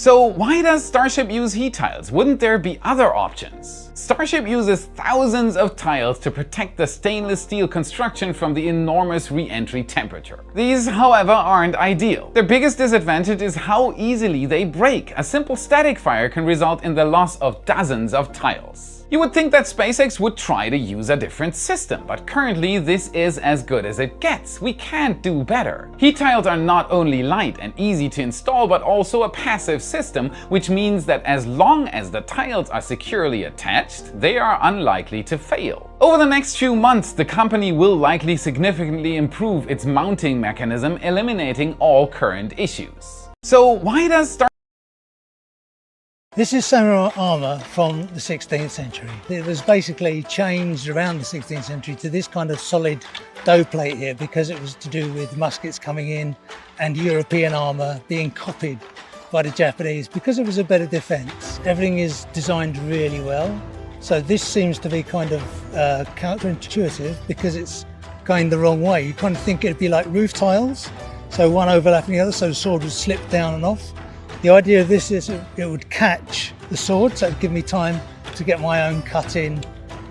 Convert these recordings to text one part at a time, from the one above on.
So why does Starship use heat tiles? Wouldn't there be other options? Starship uses thousands of tiles to protect the stainless steel construction from the enormous re-entry temperature. These, however, aren't ideal. Their biggest disadvantage is how easily they break. A simple static fire can result in the loss of dozens of tiles. You would think that SpaceX would try to use a different system, but currently this is as good as it gets. We can't do better. Heat tiles are not only light and easy to install, but also a passive system, which means that as long as the tiles are securely attached, they are unlikely to fail. Over the next few months, the company will likely significantly improve its mounting mechanism, eliminating all current issues. So why does This is samurai armour from the 16th century. It was basically changed around the 16th century to this kind of solid dough plate here because it was to do with muskets coming in and European armour being copied by the Japanese because it was a better defence. Everything is designed really well. So this seems to be kind of counterintuitive because it's going the wrong way. You kind of think it'd be like roof tiles, so one overlapping the other, so the sword would slip down and off. The idea of this is it would catch the sword, so it would give me time to get my own cut in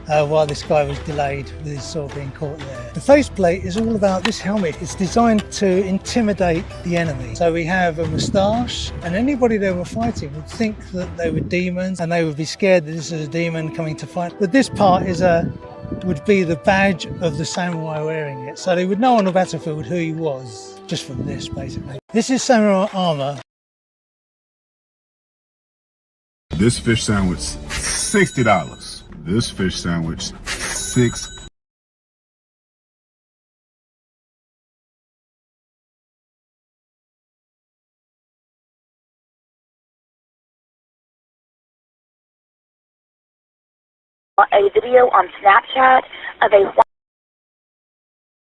while this guy was delayed with his sword being caught there. The faceplate is all about this helmet. It's designed to intimidate the enemy. So we have a moustache, and anybody they were fighting would think that they were demons and they would be scared that this is a demon coming to fight. But this part would be the badge of the samurai wearing it. So they would know on the battlefield who he was, just from this basically. This is samurai armour. This fish sandwich, $60. This fish sandwich, $6. A video on Snapchat of a...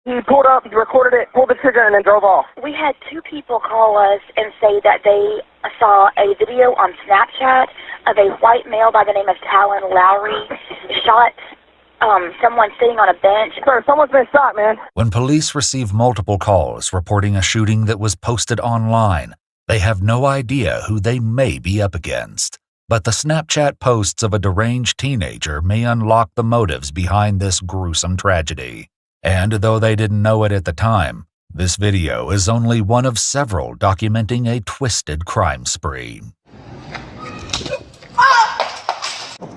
He pulled up, recorded it, pulled the trigger, and then drove off. We had two people call us and say that they saw a video on Snapchat of a white male by the name of Talon Lowry shot someone sitting on a bench. Sir, someone's been shot, man. When police receive multiple calls reporting a shooting that was posted online, they have no idea who they may be up against. But the Snapchat posts of a deranged teenager may unlock the motives behind this gruesome tragedy. And though they didn't know it at the time, this video is only one of several documenting a twisted crime spree.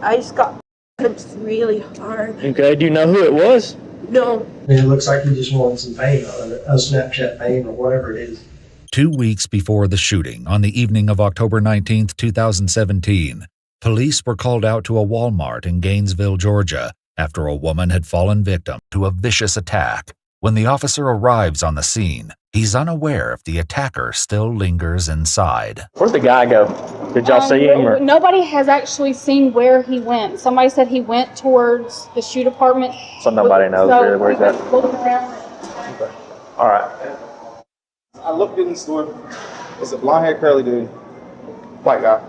I just got punched really hard. Okay, do you know who it was? No. It looks like he just wanted some pain on it, a Snapchat pain or whatever it is. 2 weeks before the shooting, on the evening of October 19, 2017, police were called out to a Walmart in Gainesville, Georgia, after a woman had fallen victim to a vicious attack. When the officer arrives on the scene, he's unaware if the attacker still lingers inside. Where'd the guy go? Did y'all see him? Or? Nobody has actually seen where he went. Somebody said he went towards the shoe department. So nobody knows really where he's at? Looking around. Okay. All right. I looked in the store. It's a blonde-haired curly dude, white guy.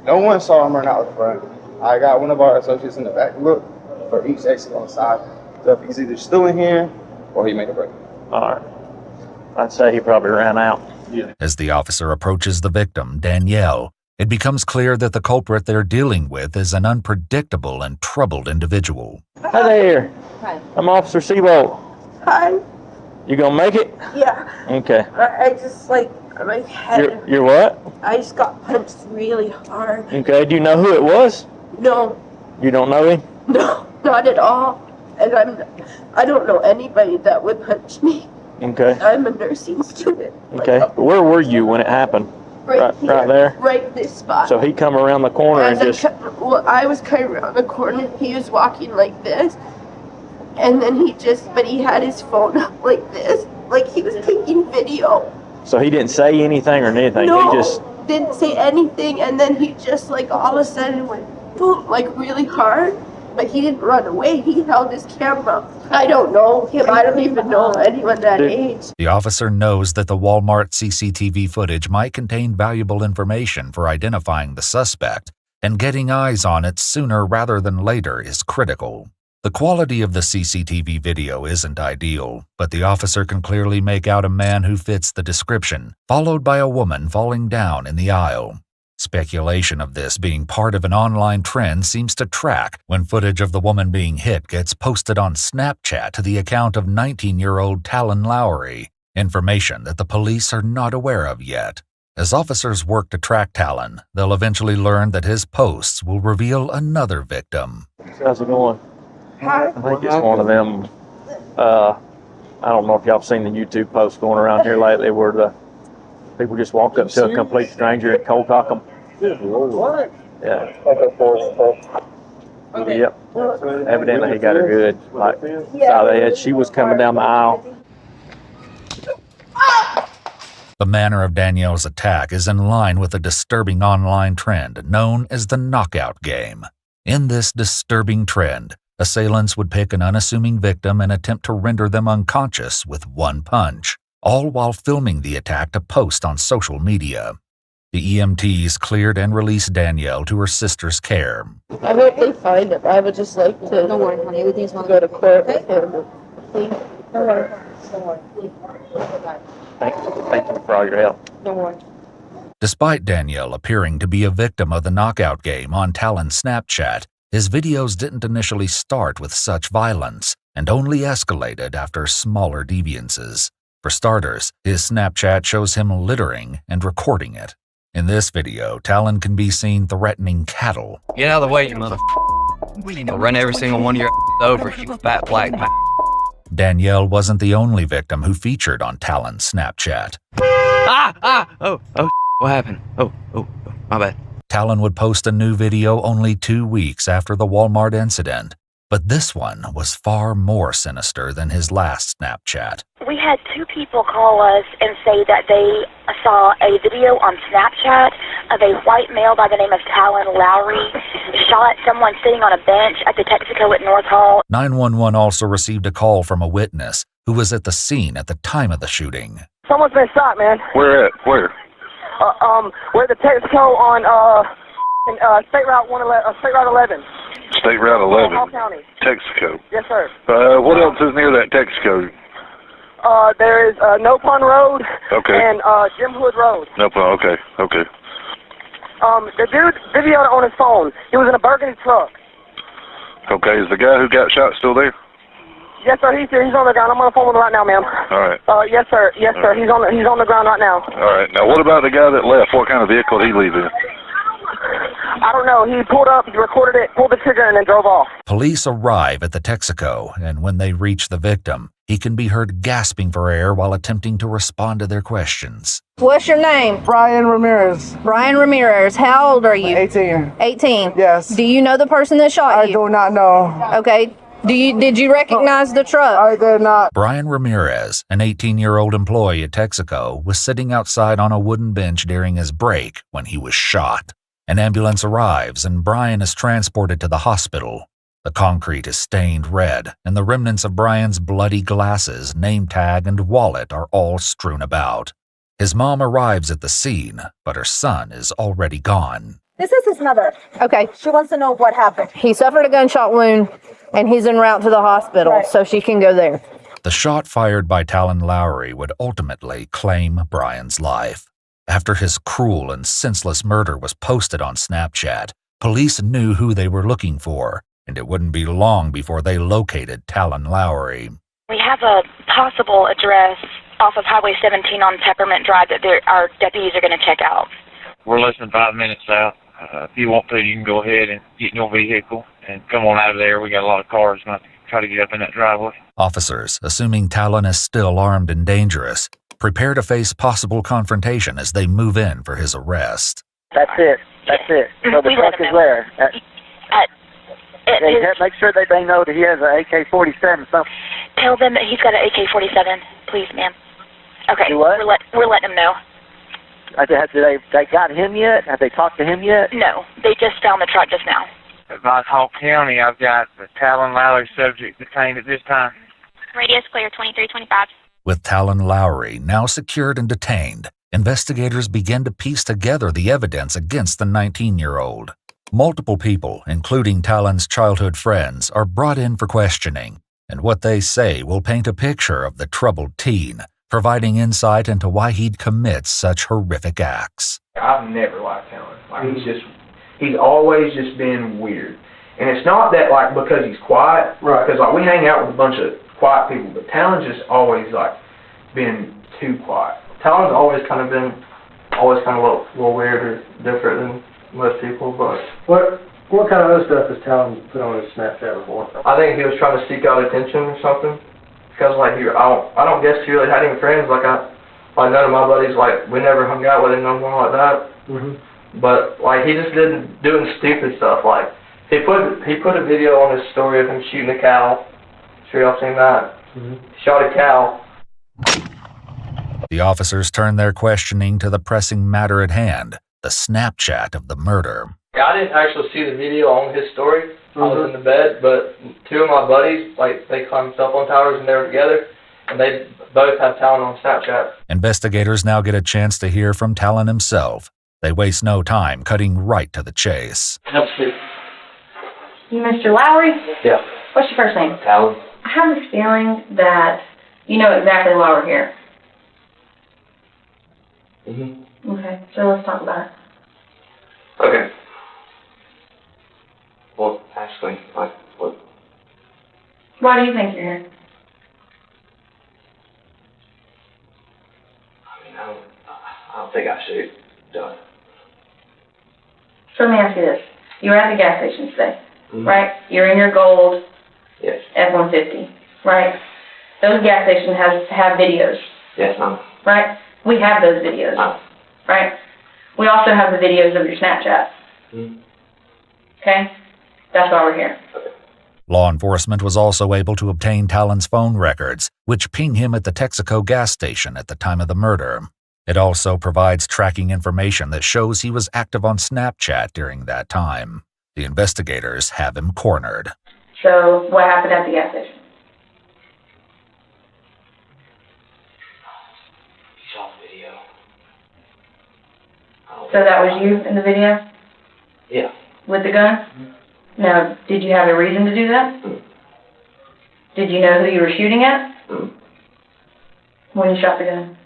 No one saw him run out the front. I got one of our associates in the back look for each exit on the side. So if he's either still in here or he made a break. All right. I'd say he probably ran out. Yeah. As the officer approaches the victim, Danielle, it becomes clear that the culprit they're dealing with is an unpredictable and troubled individual. Hi there. Hi. I'm Officer Seabolt. Hi. You gonna make it? Yeah. Okay. I just my head. You're what? I just got punched really hard. Okay, do you know who it was? No. You don't know him? No, not at all. And I don't know anybody that would punch me. Okay. I'm a nursing student. Okay. Where were you when it happened? Right here, right there? Right this spot. So he come around the corner and just... I was coming around the corner. He was walking like this. And then but he had his phone up like this. Like he was taking video. So he didn't say anything or anything? No, he just didn't say anything. And then he just like all of a sudden went boom, like really hard. But he didn't run away. He held his camera. I don't know him. I don't even know anyone that age. The officer knows that the Walmart CCTV footage might contain valuable information for identifying the suspect, and getting eyes on it sooner rather than later is critical. The quality of the CCTV video isn't ideal, but the officer can clearly make out a man who fits the description, followed by a woman falling down in the aisle. Speculation of this being part of an online trend seems to track when footage of the woman being hit gets posted on Snapchat to the account of 19-year-old Talon Lowry, information that the police are not aware of yet. As officers work to track Talon, they'll eventually learn that his posts will reveal another victim. How's it going? Hi. I think it's one of them, I don't know if y'all have seen the YouTube posts going around here lately where the people just walk up to a complete stranger and cold cock them. What? Yeah. Yep. Evidently he got her good. Like, saw that she was coming down the aisle. The manner of Danielle's attack is in line with a disturbing online trend known as the knockout game. In this disturbing trend, assailants would pick an unassuming victim and attempt to render them unconscious with one punch, all while filming the attack to post on social media. The EMTs cleared and released Danielle to her sister's care. I hope they find him. I would just like to go to court with him. Please. Don't worry. Thank you for all your help. Don't worry. Despite Danielle appearing to be a victim of the knockout game on Talon's Snapchat, his videos didn't initially start with such violence and only escalated after smaller deviances. For starters, his Snapchat shows him littering and recording it. In this video, Talon can be seen threatening cattle. Get out of the way, you mother. I'll run every single one of your over, you fat black. Danielle wasn't the only victim who featured on Talon's Snapchat. What happened? Oh, my bad. Talon would post a new video only 2 weeks after the Walmart incident, but this one was far more sinister than his last Snapchat. We had two people call us and say that they saw a video on Snapchat of a white male by the name of Talon Lowry shot someone sitting on a bench at the Texaco at North Hall. 911 also received a call from a witness who was at the scene at the time of the shooting. Someone's been shot, man. Where at? Where? We're at the Texaco on State Route 11. State Route 11. Hall County. Texaco. Yes, sir. What else is near that Texaco? There is No Pun Road. Okay. And Jim Hood Road. No pun. Okay. The dude videoed it on his phone. He was in a burgundy truck. Okay. Is the guy who got shot still there? Yes, sir. He's here. He's on the ground. I'm on the phone with him right now, ma'am. All right. Yes, sir. Yes, sir. He's on the ground right now. All right. Now, what about the guy that left? What kind of vehicle did he leave in? I don't know. He pulled up, recorded it, pulled the trigger, and then drove off. Police arrive at the Texaco, and when they reach the victim, he can be heard gasping for air while attempting to respond to their questions. What's your name? Brian Ramirez. Brian Ramirez. How old are you? 18. 18? Yes. Do you know the person that shot you? I do not know. Okay. Did you recognize the truck? I did not. Brian Ramirez, an 18-year-old employee at Texaco, was sitting outside on a wooden bench during his break when he was shot. An ambulance arrives and Brian is transported to the hospital. The concrete is stained red, and the remnants of Brian's bloody glasses, name tag, and wallet are all strewn about. His mom arrives at the scene, but her son is already gone. This is his mother. Okay. She wants to know what happened. He suffered a gunshot wound, and he's en route to the hospital, Right. so she can go there. The shot fired by Talon Lowry would ultimately claim Brian's life. After his cruel and senseless murder was posted on Snapchat, police knew who they were looking for, and it wouldn't be long before they located Talon Lowry. We have a possible address off of Highway 17 on Peppermint Drive that our deputies are going to check out. We're less than 5 minutes out. If you want to, you can go ahead and get in your vehicle and come on out of there. We got a lot of cars going to try to get up in that driveway. Officers, assuming Talon is still armed and dangerous, prepare to face possible confrontation as they move in for his arrest. That's it. So the truck is there. Make sure that they know that he has an AK-47. Tell them that he's got an AK-47, please, ma'am. Okay, Do what? we're letting them know. Have they got him yet? Have they talked to him yet? No, they just found the truck just now. At Hawk County, I've got the Talon Lowry subject detained at this time. Radius clear 2325. With Talon Lowry now secured and detained, investigators begin to piece together the evidence against the 19-year-old. Multiple people, including Talon's childhood friends, are brought in for questioning, and what they say will paint a picture of the troubled teen, providing insight into why he'd commit such horrific acts. I've never liked Talon. Like, he's always just been weird. And it's not that, like, because he's quiet, right? Because, like, we hang out with a bunch of quiet people, but Talon's just always, like, been too quiet. Talon's always kind of been a little weird or different than most people, but What kind of other stuff has Talon put on his Snapchat before? I think he was trying to seek out attention or something. Because like I don't guess he really had any friends. Like none of my buddies, like, we never hung out with him, nothing like that. But like he just doing stupid stuff. Like he put a video on his story of him shooting a cow. Sure y'all seen that? Shot a cow. The officers turn their questioning to the pressing matter at hand, the Snapchat of the murder. I didn't actually see the video on his story. I was in the bed, but two of my buddies, like, they climbed up on towers and they were together, and they both have Talon on Snapchat. Investigators now get a chance to hear from Talon himself. They waste no time, cutting right to the chase. You Mr. Lowry? Yeah. What's your first name? Talon. I have a feeling that you know exactly why we're here. Okay, so let's talk about it. Okay. Well, actually, like, what? Why do you think you're here? I mean, I don't think I should have done it. So let me ask you this. You were at the gas station today, right? You're in your gold F-150, right? Those gas stations have videos. Yes, ma'am. Right? We have those videos, right? We also have the videos of your Snapchat. Okay? That's why we're here. Law enforcement was also able to obtain Talon's phone records, which ping him at the Texaco gas station at the time of the murder. It also provides tracking information that shows he was active on Snapchat during that time. The investigators have him cornered. So, what happened at the gas station? So that was you in the video? Yeah. With the gun? Now, did you have a reason to do that? Did you know who you were shooting at? When you shot the gun?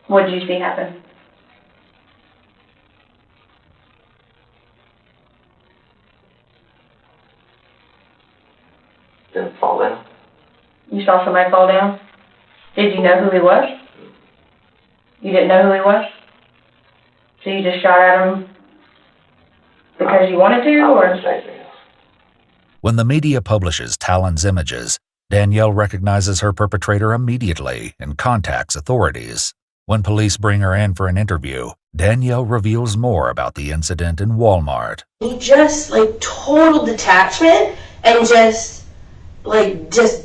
What did you see happen? Didn't fall down. You saw somebody fall down? Did you know who he was? You didn't know who he was? So you just shot at him because you wanted to, or? When the media publishes Talon's images, Danielle recognizes her perpetrator immediately and contacts authorities. When police bring her in for an interview, Danielle reveals more about the incident in Walmart. He just, like, total detachment and just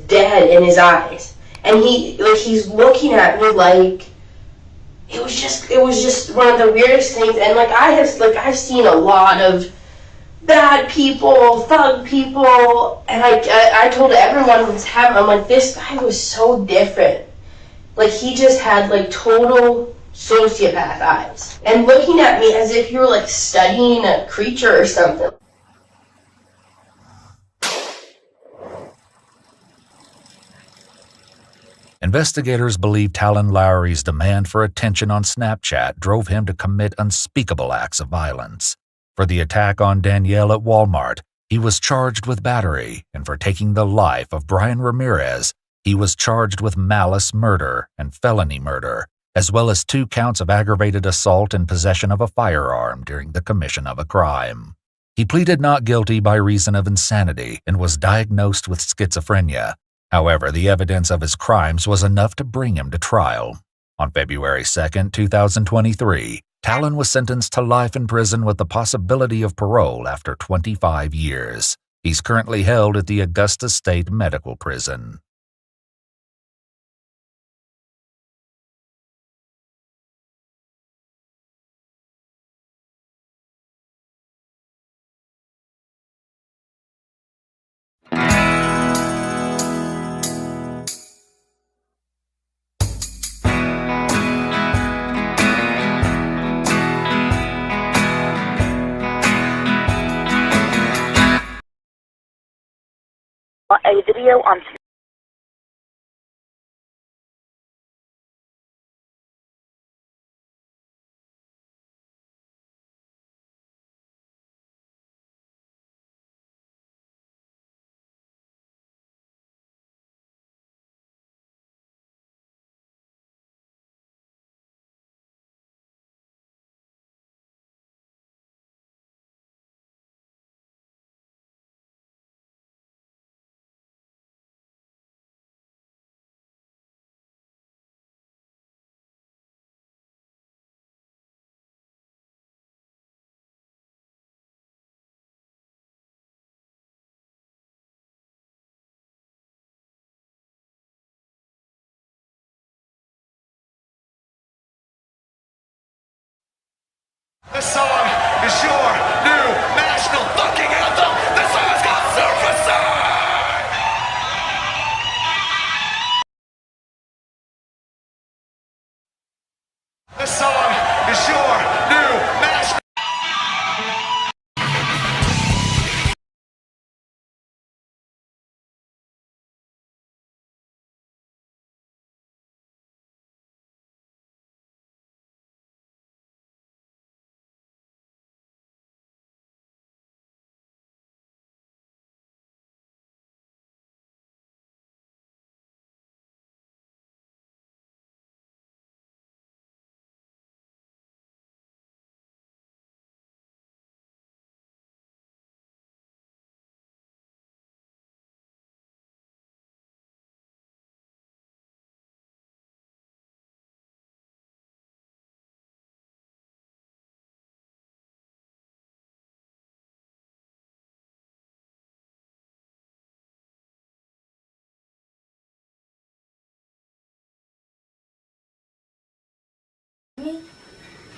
dead in his eyes. And he's looking at me like, it was just one of the weirdest things. And I've seen a lot of bad people, thug people, and I told everyone who was having, I'm like, this guy was so different. Like, he just had like total sociopath eyes and looking at me as if you were like studying a creature or something. Investigators believe Talon Lowry's demand for attention on Snapchat drove him to commit unspeakable acts of violence. For the attack on Danielle at Walmart, he was charged with battery, and for taking the life of Brian Ramirez, he was charged with malice murder and felony murder, as well as 2 counts of aggravated assault and possession of a firearm during the commission of a crime. He pleaded not guilty by reason of insanity and was diagnosed with schizophrenia. However, the evidence of his crimes was enough to bring him to trial. On February 2, 2023, Talon was sentenced to life in prison with the possibility of parole after 25 years. He's currently held at the Augusta State Medical Prison. a video on This song is your new national fucking anthem. This song is called Superstar. This song is your new national.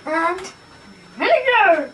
And vinegar.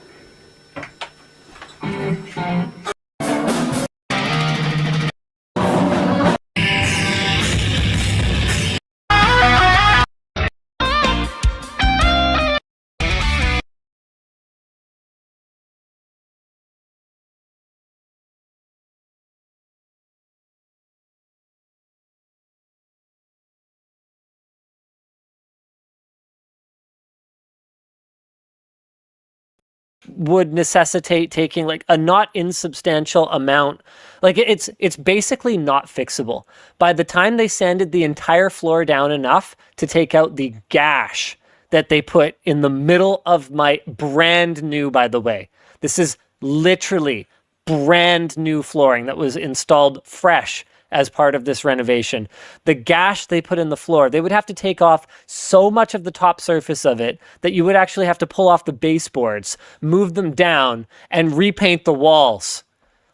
Would necessitate taking like a not insubstantial amount. Like it's basically not fixable. By the time they sanded the entire floor down enough to take out the gash that they put in the middle of my brand new, by the way, this is literally brand new flooring that was installed fresh as part of this renovation. The gash they put in the floor, they would have to take off so much of the top surface of it that you would actually have to pull off the baseboards, move them down, and repaint the walls.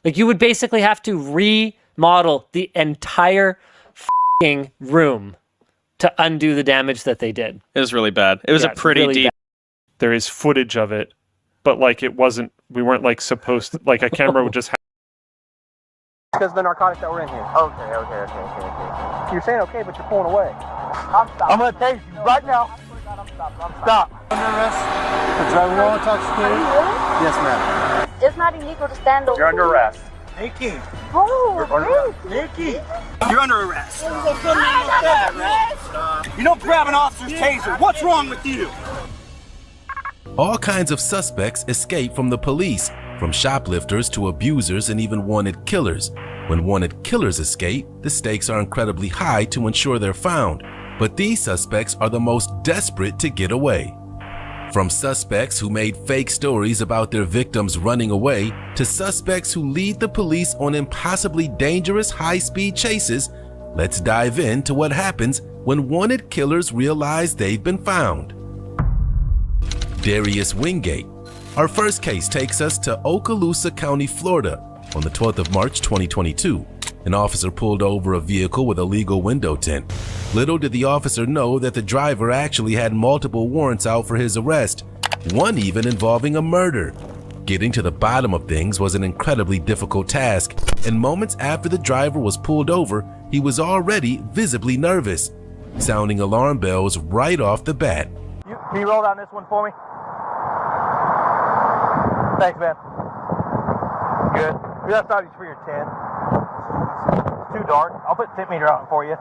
Like you would basically have to remodel the entire f***ing room to undo the damage that they did. It was really bad. It was a pretty really deep. bad. There is footage of it, but like it wasn't, we weren't like supposed to, like a camera would just have. Because of the narcotics that were in here. Okay. You're saying okay, but you're pulling away. I'm going to tase you right now. Stop. Under arrest for driving while intoxicated? Yes, ma'am. It's not illegal to stand over. You're under arrest. Nikki. Oh, Nikki. You're under arrest. You don't grab an officer's taser. What's wrong with you? All kinds of suspects escape from the police, from shoplifters to abusers and even wanted killers. When wanted killers escape, the stakes are incredibly high to ensure they're found. But these suspects are the most desperate to get away. From suspects who made fake stories about their victims running away to suspects who lead the police on impossibly dangerous high-speed chases, let's dive into what happens when wanted killers realize they've been found. Darius Wingate. Our first case takes us to Okaloosa County, Florida. On the 12th of March 2022, an officer pulled over a vehicle with a legal window tint. Little did the officer know that the driver actually had multiple warrants out for his arrest, one even involving a murder. Getting to the bottom of things was an incredibly difficult task, and moments after the driver was pulled over, he was already visibly nervous, sounding alarm bells right off the bat. Can you roll down this one for me? Thanks, man. Good. That's not for your 10. too dark. I'll put the tip meter out for you.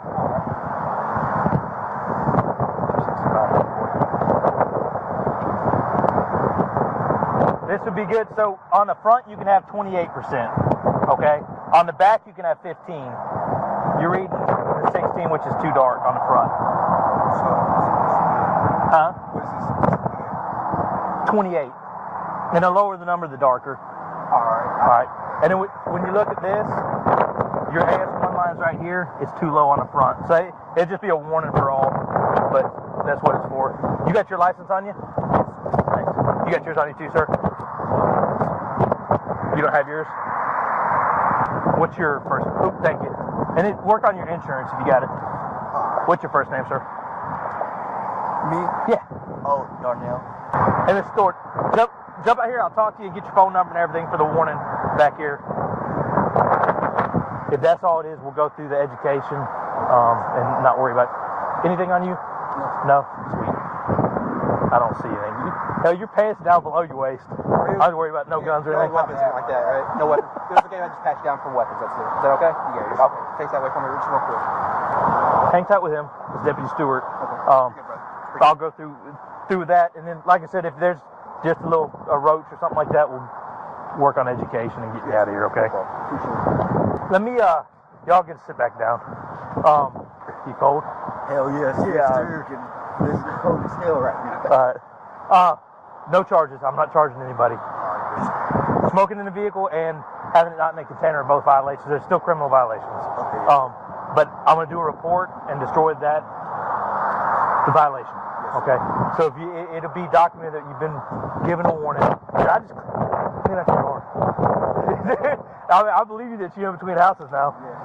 This would be good. So on the front, you can have 28%. Okay. On the back, you can have 15. You're reading the 16, which is too dark on the front. Huh? What is this? 28. And the lower the number, the darker. All right. And then when you look at this, your AS1 line's right here. It's too low on the front. So it'd just be a warning for all, but that's what it's for. You got your license on you? Thanks. You got yours on you too, sir? You don't have yours? What's your first? Oh, thank you. And work on your insurance if you got it. What's your first name, sir? Me? Yeah. Oh, Darnell. And it's stored. Jump out here. I'll talk to you and get your phone number and everything for the warning back here. If that's all it is, we'll go through the education and not worry about anything on you. No. Sweet. I don't see anything. Hell, your pants down below your waist. I don't worry about no guns or anything. No weapons like that, right? No weapons. It's okay if I just pat you down for weapons. That's it. Is that okay? Yeah. Okay. Take that away from me. Just real quick. Hang tight with him. It's Deputy Stewart. Okay. I'll go through that, and then, like I said, if there's just a little roach or something like that, we'll work on education and get you out of here. Okay. Let me. Y'all get to sit back down. You cold? Hell yes. This is cold as hell right now. All right. No charges. I'm not charging anybody. Smoking in the vehicle and having it not in a container are both violations. There's still criminal violations. Okay. But I'm going to do a report and destroy the violation. Yes, okay. So if it'll be documented that you've been given a warning. I just clean out your door. I believe you that you're in between houses now. Yes.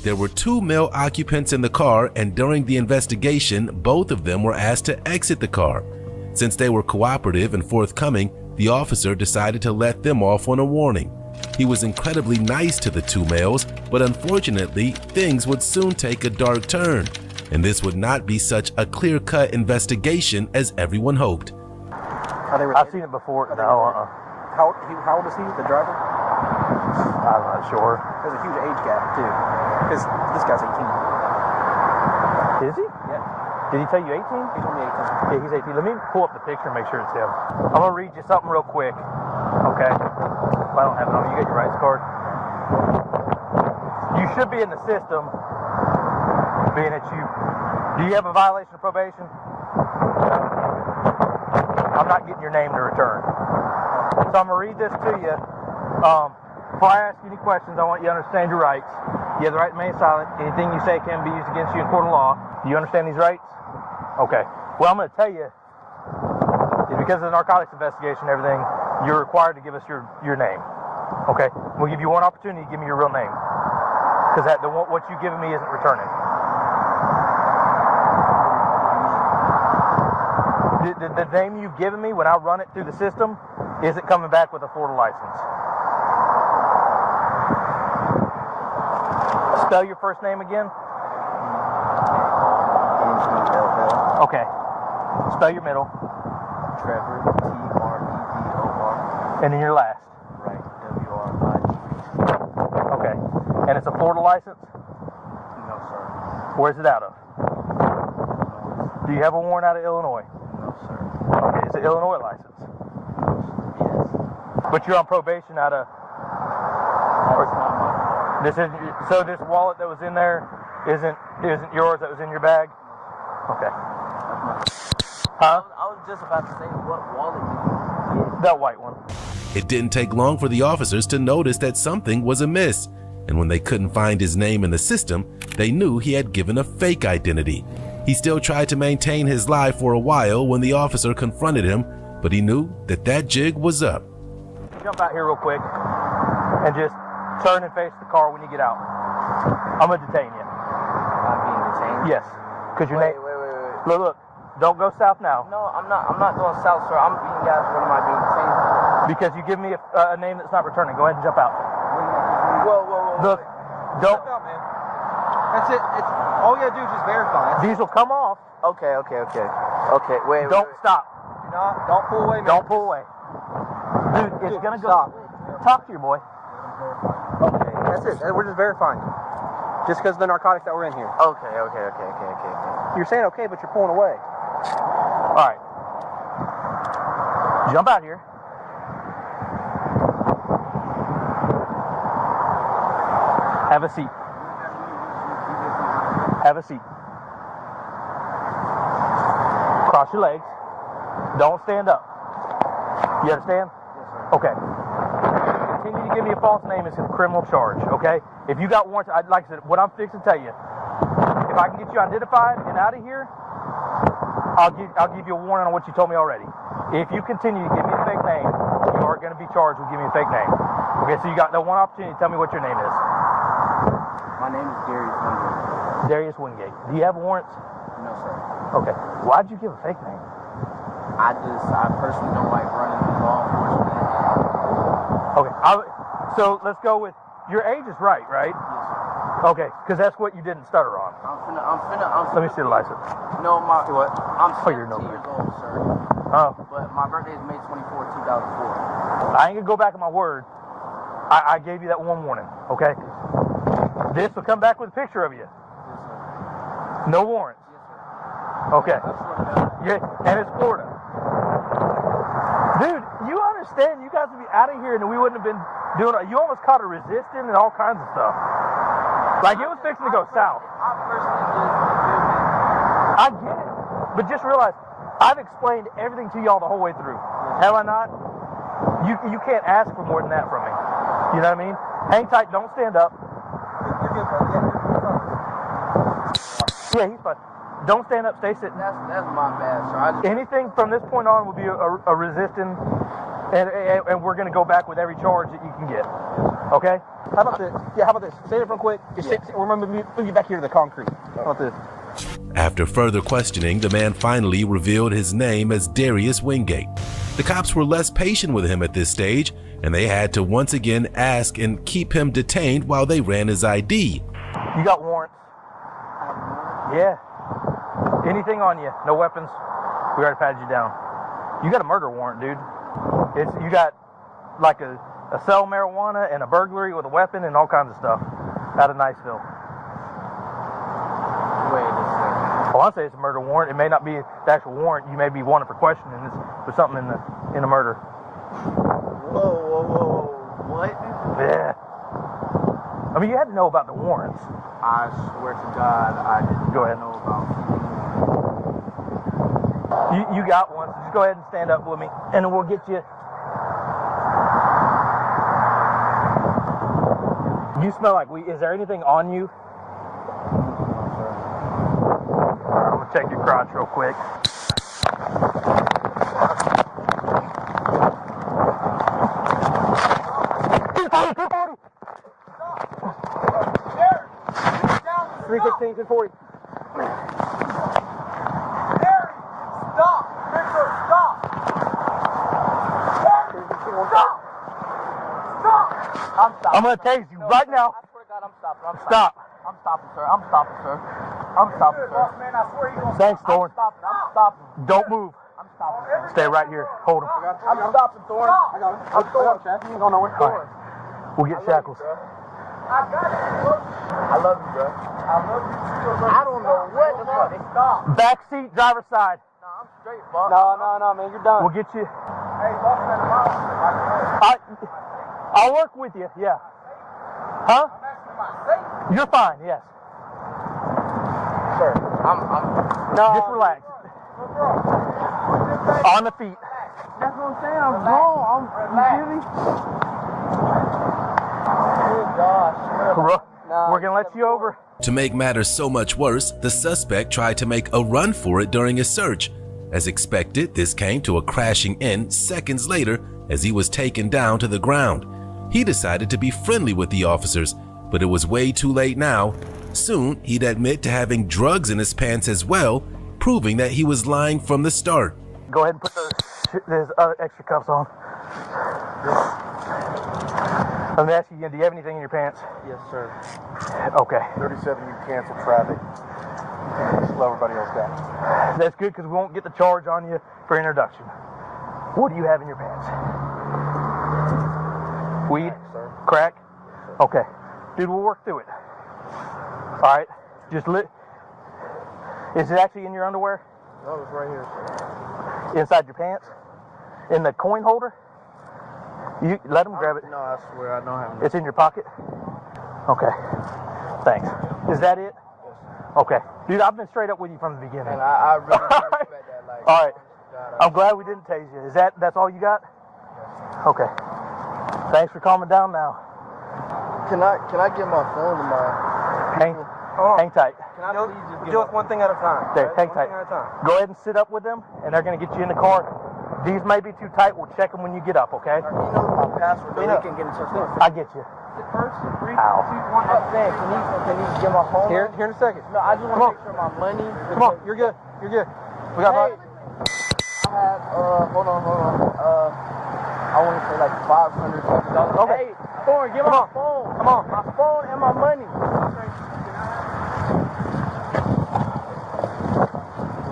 There were 2 male occupants in the car, and during the investigation, both of them were asked to exit the car. Since they were cooperative and forthcoming, the officer decided to let them off on a warning. He was incredibly nice to the 2 males, but unfortunately, things would soon take a dark turn, and this would not be such a clear-cut investigation as everyone hoped. I've seen it before. No, How old is he, the driver? I'm not sure. There's a huge age gap, too. Because this guy's 18. Is he? Yeah. Did he tell you 18? He told me 18. Yeah, he's 18. Let me pull up the picture and make sure it's him. I'm going to read you something real quick. Okay? If I don't have it on you, you got your rights card? You should be in the system, being that do you have a violation of probation? I'm not getting your name to return. So I'm going to read this to you. Before I ask you any questions, I want you to understand your rights. You have the right to remain silent. Anything you say can be used against you in court of law. Do you understand these rights? Okay. Well, I'm going to tell you, is because of the narcotics investigation and everything, you're required to give us your name. Okay? We'll give you one opportunity to give me your real name. Because what you've given me isn't returning. The name you've given me, when I run it through the system, isn't coming back with a Florida license. Spell your first name again. Okay. Spell your middle. Trevor, T-R-E-V-O-R. And then your last. Right, W-R-I-G-H. Okay. And it's a Florida license? No, sir. Where's it out of? Do you have a warrant out of Illinois? No, sir. Okay, it's an Illinois license. Yes. But you're on probation out of... That's not my car. So this wallet that was in there isn't yours, that was in your bag? Okay. Huh? I was just about to say, what wallet did you get? That white one. It didn't take long for the officers to notice that something was amiss, and when they couldn't find his name in the system, they knew he had given a fake identity. He still tried to maintain his lie for a while when the officer confronted him, but he knew that jig was up. Jump out here real quick and just turn and face the car when you get out. I'm going to detain you. I'm being detained? Yes. Because your name... Wait. Look. Don't go south now. No, I'm not going south, sir. I'm being guys. What am I being detained for? Because you give me a name that's not returning. Go ahead and jump out. Whoa. Look, don't... Jump out, man. That's it. All you gotta do is just verify. These will come off. Okay, wait. Don't stop. Don't pull away, man. Don't pull away. Dude, it's gonna go. Stop. Talk to your boy. Okay. That's it. We're just verifying. Just because of the narcotics that were in here. Okay. You're saying okay, but you're pulling away. All right. Jump out here. Have a seat. Have a seat. Cross your legs. Don't stand up. You understand? Yes, sir. Okay. Continue to give me a false name as a criminal charge, okay? If you got warrants, like I said, what I'm fixing to tell you, if I can get you identified and out of here, I'll give you a warning on what you told me already. If you continue to give me a fake name, you are going to be charged with giving me a fake name. Okay, so you got the one opportunity to tell me what your name is. My name is Darius Wingate. Darius Wingate. Do you have warrants? No, sir. Okay. Why'd you give a fake name? I personally don't like running with law enforcement. Okay. So let's go with, your age is right? Yes, sir. Okay, because that's what you didn't stutter on. Let me see the license. No, what? I'm 17 you're no years old, sir. Oh. But my birthday is May 24, 2004. I ain't gonna go back on my word. I gave you that one warning, okay? This will come back with a picture of you. Yes, sir. No warrants. Yes, sir. Okay. Yeah, and it's Florida. Dude, you understand you guys would be out of here and we wouldn't have been doing it. You almost caught a resisting and all kinds of stuff. Like it was fixing to go south. I personally just I get it. But just realize, I've explained everything to y'all the whole way through. Have I not? You can't ask for more than that from me. You know what I mean? Hang tight, don't stand up. Yeah, he's fine. Don't stand up, stay sitting. That's my bad, sir. Anything from this point on will be a resisting, and we're going to go back with every charge that you can get. Okay? How about this? Yeah, how about this? Say it real quick. Remember, move you back here to the concrete. How about this? After further questioning, the man finally revealed his name as Darius Wingate. The cops were less patient with him at this stage, and they had to once again ask and keep him detained while they ran his ID. You got warrants? Yeah. Anything on you? No weapons? We already patted you down. You got a murder warrant, dude. You got like a sell marijuana and a burglary with a weapon and all kinds of stuff out of Niceville. Wait a second. Well, I say it's a murder warrant. It may not be the actual warrant. You may be wanted for questioning for something in the murder. Whoa. What? Yeah. I mean, you had to know about the warrants. I swear to God, I didn't Go ahead. know about You got one, so just go ahead and stand up with me, and then we'll get you. You smell like weed. Is there anything on you? I'm gonna check your crotch real quick. Three 16, 240. I'm gonna tase you right now. I swear to God, I'm stopping. Stop. I'm stopping, sir. I'm stopping, sir. Thanks, Thorne. I'm stopping. Don't move. I'm stopping, sir. Stay right here. Hold him. I'm stopping, Thorne. I got him. I'm Thorne, Chad. You ain't going nowhere. All right. We'll get shackles. I got it. I love you, bro. I love you too, bro. I don't know what the fuck. Stop. Back seat, driver's side. No, I'm straight, boss. No, man. You're done. We'll get you. Hey, boss, I'll work with you. Yeah. Huh? I'm asking about safety. You're fine. Yes. Sir, I'm No. Just relax. On the feet. That's what I'm saying. I'm wrong. You Good gosh. We're gonna let you over. To make matters so much worse, the suspect tried to make a run for it during his search. As expected, this came to a crashing end seconds later as he was taken down to the ground. He decided to be friendly with the officers, but it was way too late now. Soon, he'd admit to having drugs in his pants as well, proving that he was lying from the start. Go ahead and put those other extra cuffs on. Let me ask you again, do you have anything in your pants? Yes, sir. Okay. 37, you cancel traffic. Slow everybody else down. That's good because we won't get the charge on you for introduction. What do you have in your pants? Weed? Sir. Crack? Okay. Dude, we'll work through it. All right, just is it actually in your underwear? No, it's right here. Inside your pants? In the coin holder? You let him grab it. No, I swear I don't have it. It's in your pocket? Okay. Thanks. Is that it? Yes. Okay. Dude, I've been straight up with you from the beginning. And I really respect that. Like, all right. God, I'm glad we didn't tase you. That's all you got? Yes. Okay. Thanks for calming down now. Can I get my phone to my Hang tight. Can I please just do it one thing at a time? There, hang tight. One thing at a time. Go ahead and sit up with them, and they're going to get you in the car. These may be too tight. We'll check them when you get up, okay? You know my password, so they can get into it. I get you. First, 3, 2, 1. Ow. I'm saying, can you get my phone? Here in a second. No, I just want to make sure my money. Come on, you're good. You're good. We got I had, hold on. I want to say like $500. Okay. Hey, Thorn, get my phone. Come on. My phone and my money.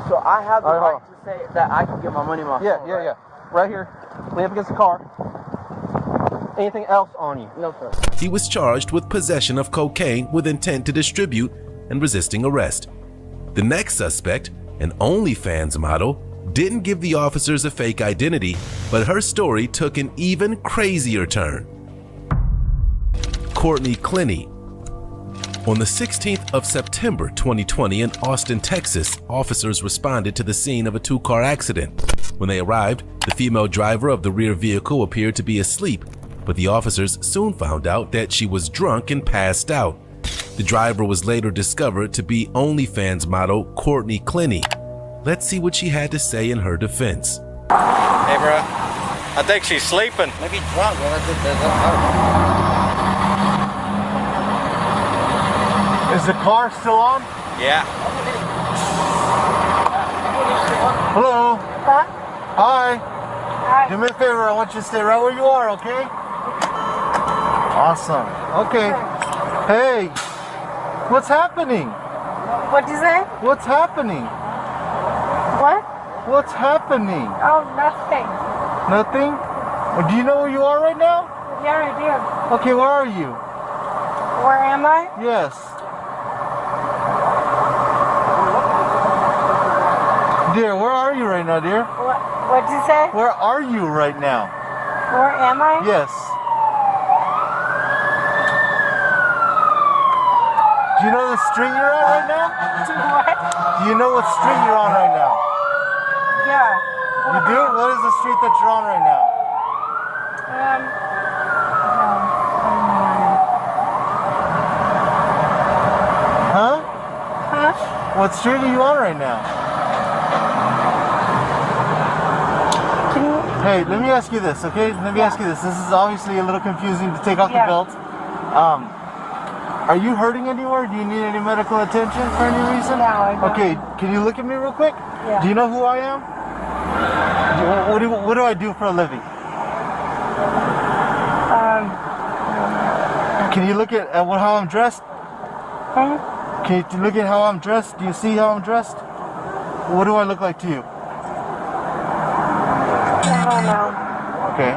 So I have the right to say that I can get my money in my phone. Yeah. Right here. Lay up against the car. Anything else on you? No, sir. He was charged with possession of cocaine with intent to distribute and resisting arrest. The next suspect, an OnlyFans model, didn't give the officers a fake identity, but her story took an even crazier turn. Courtney Clinny. On the 16th of September 2020 in Austin, Texas, officers responded to the scene of a two-car accident. When they arrived, the female driver of the rear vehicle appeared to be asleep, but the officers soon found out that she was drunk and passed out. The driver was later discovered to be OnlyFans model Courtney Clinny. Let's see what she had to say in her defense. Hey, bro. I think she's sleeping. Maybe drunk. Is the car still on? Yeah. Hello. Huh? Hi. Hi. Do me a favor. I want you to stay right where you are, okay? Awesome. Okay. Hey. What's happening? What'd you say? What's happening? What? What's happening? Oh, nothing. Nothing? Do you know where you are right now? Yeah, I do. Okay, where are you? Where am I? Yes. Dear, where are you right now, dear? What'd you say? Where are you right now? Where am I? Yes. Do you know the street you're on right now? What? Do you know what street you're on right now? Yeah. You do? What is the street that you're on right now? Huh? Huh? What street are you on right now? Hey, let me ask you this, okay? Let me ask you this. This is obviously a little confusing to take off the belt. Are you hurting anywhere? Do you need any medical attention for any reason? No, I don't. Okay, can you look at me real quick? Yeah. Do you know who I am? What do I do for a living? Can you look at how I'm dressed? Huh? Can you look at how I'm dressed? Do you see how I'm dressed? What do I look like to you? I don't know. Okay.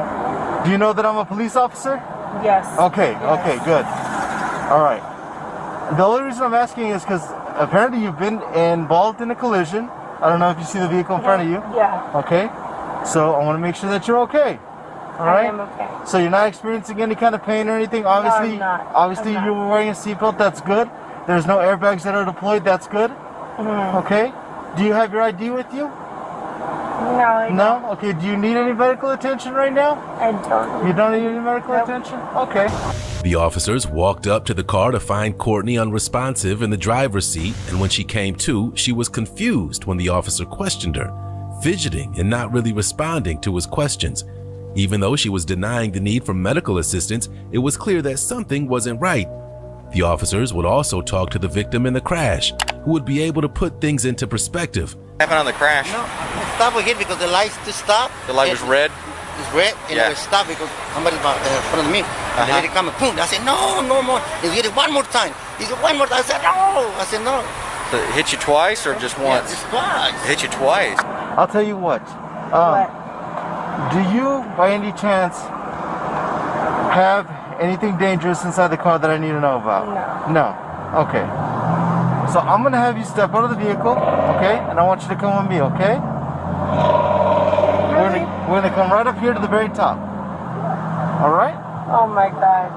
Do you know that I'm a police officer? Yes. Okay, Yes. okay, good. All right. The only reason I'm asking is because apparently you've been involved in a collision. I don't know if you see the vehicle in front of you. Yeah. Okay. So I want to make sure that you're okay. All right. I am okay. So you're not experiencing any kind of pain or anything? Obviously, No, I'm not. obviously I'm you were wearing a seatbelt. That's good. There's no airbags that are deployed. That's good. Okay. Do you have your ID with you? No, I don't. No? Okay. Do you need any medical attention right now? I don't. You don't need any medical attention? Okay. The officers walked up to the car to find Courtney unresponsive in the driver's seat, and when she came to, she was confused when the officer questioned her, fidgeting and not really responding to his questions. Even though she was denying the need for medical assistance, it was clear that something wasn't right. The officers would also talk to the victim in the crash, who would be able to put things into perspective. What happened on the crash? No, I stopped again because the lights to stop. The light was red? It's red, and Yeah. I stopped because somebody in front of me. And the lady come and boom. I said, no more. He hit it one more time. He said, one more time. I said, no. I said, no. So it hit you twice or just once? Just twice. It hit you twice. I'll tell you what. Do you, by any chance, have anything dangerous inside the car that I need to know about? No. No. Okay. So I'm gonna have you step out of the vehicle, okay? And I want you to come with me, okay? We're gonna come right up here to the very top. All right? Oh my God.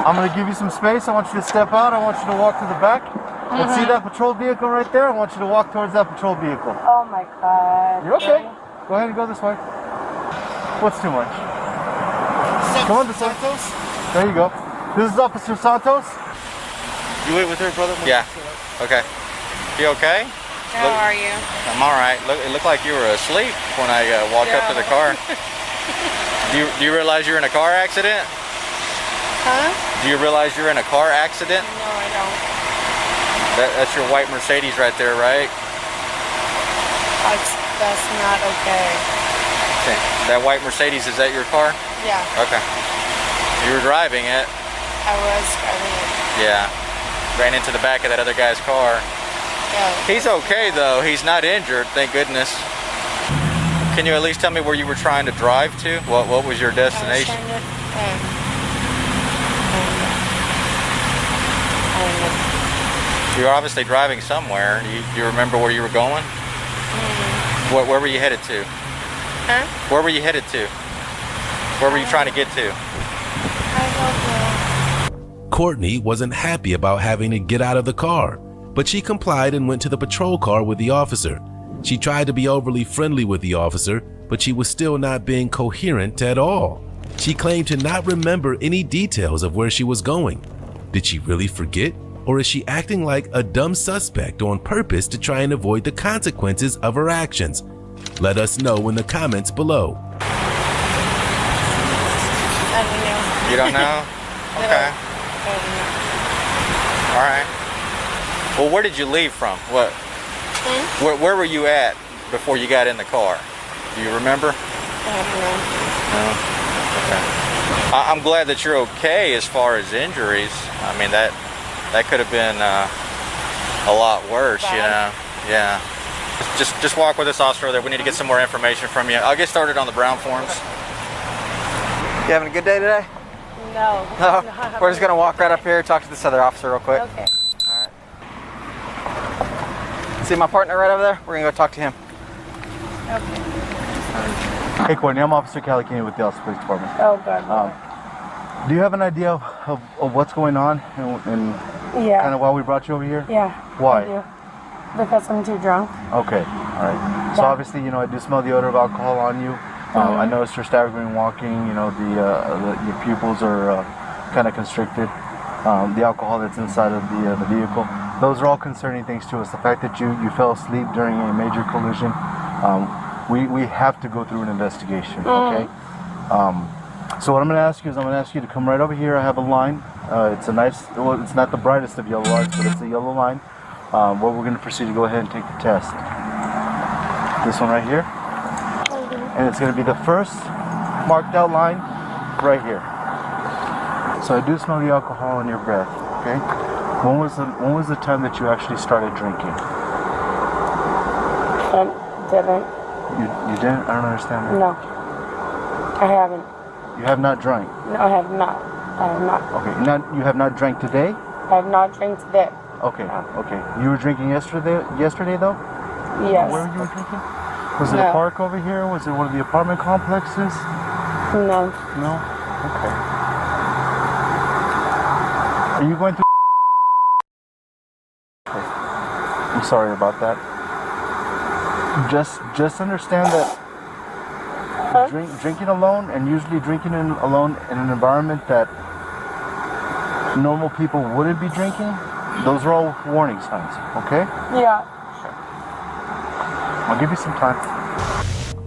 I'm gonna give you some space. I want you to step out. I want you to walk to the back. And see that patrol vehicle right there? I want you to walk towards that patrol vehicle. Oh my God. You're okay. Go ahead and go this way. What's too much? Come on this way. There you go. This is Officer Santos. You wait with her, brother? Yeah. Okay. You okay? How are you? I'm all right. It looked like you were asleep when I walked up to the car. Do you realize you're in a car accident? Huh? Do you realize you're in a car accident? No, I don't. That's your white Mercedes right there, right? That's not okay. Okay. That white Mercedes, is that your car? Yeah. Okay. You were driving it. I was driving it. Yeah. Ran into the back of that other guy's car. Yeah. He's okay though. He's not injured, thank goodness. Can you at least tell me where you were trying to drive to? What was your destination? You were obviously driving somewhere. Do you remember where you were going? Where were you headed to? Huh? Where were you headed to? Where were you trying to get to? Courtney wasn't happy about having to get out of the car, but she complied and went to the patrol car with the officer. She tried to be overly friendly with the officer, but she was still not being coherent at all. She claimed to not remember any details of where she was going. Did she really forget? Or is she acting like a dumb suspect on purpose to try and avoid the consequences of her actions? Let us know in the comments below. I don't know. You don't know? Okay. I don't know. All right. Well, where did you leave from? What? Where were you at before you got in the car? Do you remember? I don't know. No. Okay. I'm glad that you're okay as far as injuries. I mean that could have been a lot worse, you know. Yeah. Just walk with us, officer. There. We need to get some more information from you. I'll get started on the Brown forms. You having a good day today? No. No? We're just gonna walk right up here, talk to this other officer real quick. Okay. Alright. See my partner right over there? We're gonna go talk to him. Okay. Hey, Courtney, I'm Officer Calicini with the Dallas Police Department. Oh, God. Do you have an idea of what's going on and Yeah. kind of why we brought you over here? Yeah. Why? I do. Because I'm too drunk. Okay, all right. So Yeah. obviously, you know, I do smell the odor of alcohol on you. I noticed you're staggering walking. You know, your pupils are kind of constricted. The alcohol that's inside of the vehicle. Those are all concerning things to us. The fact that you fell asleep during a major collision. We have to go through an investigation. Okay. So what I'm going to ask you is I'm going to ask you to come right over here. I have a line. It's a nice. Well, it's not the brightest of yellow lines, but it's a yellow line. Where we're going to proceed to go ahead and take the test. This one right here. And it's going to be the first marked out line right here. So I do smell the alcohol in your breath. Okay. When was the time that you actually started drinking? Didn't. You didn't? I don't understand that. No. I haven't. You have not drank? No, I have not. I have not. Okay. You have not drank today? I have not drank today. Okay. Okay. You were drinking yesterday though? Yes. Where were you drinking? Was it No. a park over here? Was it one of the apartment complexes? No. No? Okay. Are you going through? Okay. I'm sorry about that. Just understand that drinking alone, and usually drinking alone in an environment that normal people wouldn't be drinking, those are all warning signs, okay? Yeah. I'll give you some time.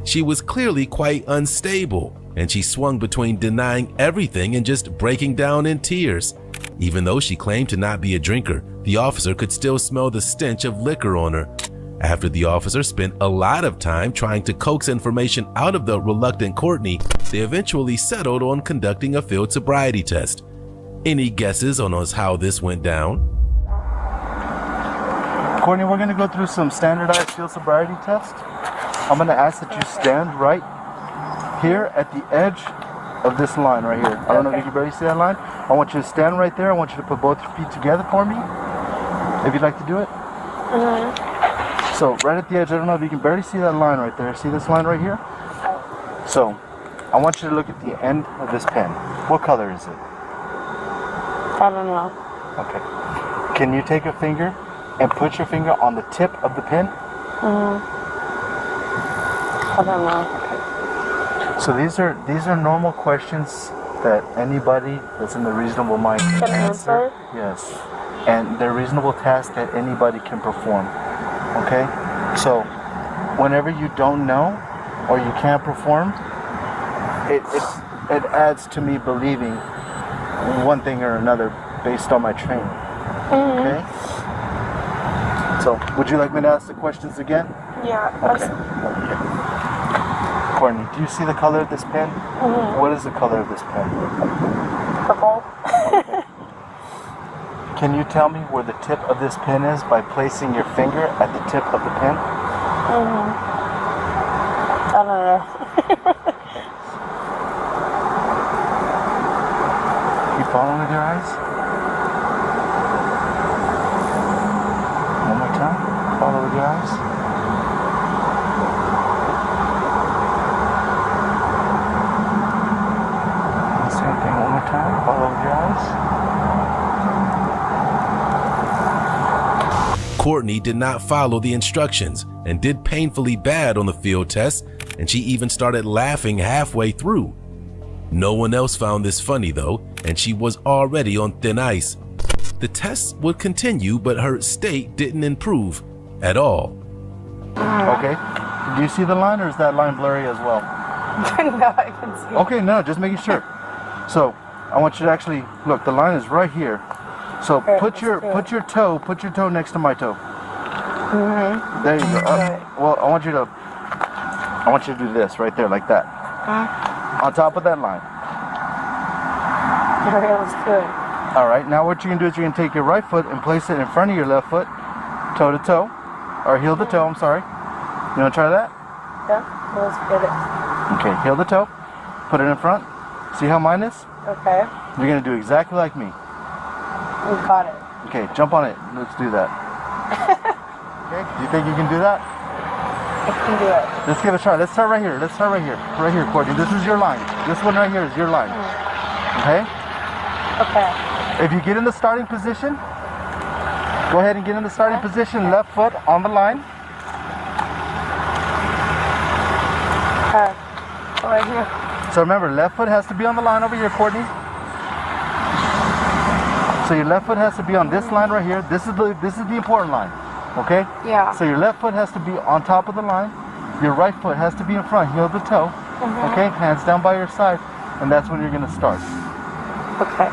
She was clearly quite unstable, and she swung between denying everything and just breaking down in tears. Even though she claimed to not be a drinker, the officer could still smell the stench of liquor on her. After the officer spent a lot of time trying to coax information out of the reluctant Courtney, they eventually settled on conducting a field sobriety test. Any guesses on how this went down? Courtney, we're going to go through some standardized field sobriety tests. I'm going to ask that you stand right here at the edge of this line right here. I don't know if you can barely see that line. I want you to stand right there. I want you to put both your feet together for me, if you'd like to do it. So right at the edge, I don't know if you can barely see that line right there. See this line right here? So I want you to look at the end of this pen. What color is it? I don't know. Okay. Can you take a finger and put your finger on the tip of the pen? I don't know. So these are normal questions that anybody that's in the reasonable mind can answer. Yes. And they're reasonable tasks that anybody can perform. Okay? So whenever you don't know or you can't perform, it adds to me believing one thing or another based on my training. Okay? So would you like me to ask the questions again? Yeah. Okay. Courtney, do you see the color of this pen? What is the color of this pen? Purple. Can you tell me where the tip of this pen is by placing your finger at the tip of the pen? I don't know. Keep following with your eyes. One more time. Follow with your eyes. Same thing. One more time. Follow with your eyes. Courtney did not follow the instructions and did painfully bad on the field test, and she even started laughing halfway through. No one else found this funny though, and she was already on thin ice. The tests would continue, but her state didn't improve at all. Okay. Do you see the line, or is that line blurry as well? No, I can see. Okay, no, just making sure. So I want you to actually look. The line is right here. So put your toe next to my toe. There you go. Well, I want you to do this right there, like that. On top of that line. That was good. All right. Now what you're gonna do is you're gonna take your right foot and place it in front of your left foot, toe to toe, or heel to toe. I'm sorry. You wanna try that? Yeah, let's get it. Okay. Heel to toe. Put it in front. See how mine is? Okay. You're gonna do exactly like me. We got it. Okay, jump on it. Let's do that. Okay, do you think you can do that? I can do it. Let's give it a try. Let's start right here. Right here, Courtney. This is your line. This one right here is your line. Okay? Okay. If you get in the starting position, go ahead and get in the starting position. Left foot on the line. Okay. Right here. So remember, left foot has to be on the line over here, Courtney. So your left foot has to be on this line right here. This is the important line. Okay? Yeah. So your left foot has to be on top of the line. Your right foot has to be in front, heel to toe. Okay? Hands down by your side. And that's when you're gonna start. Okay.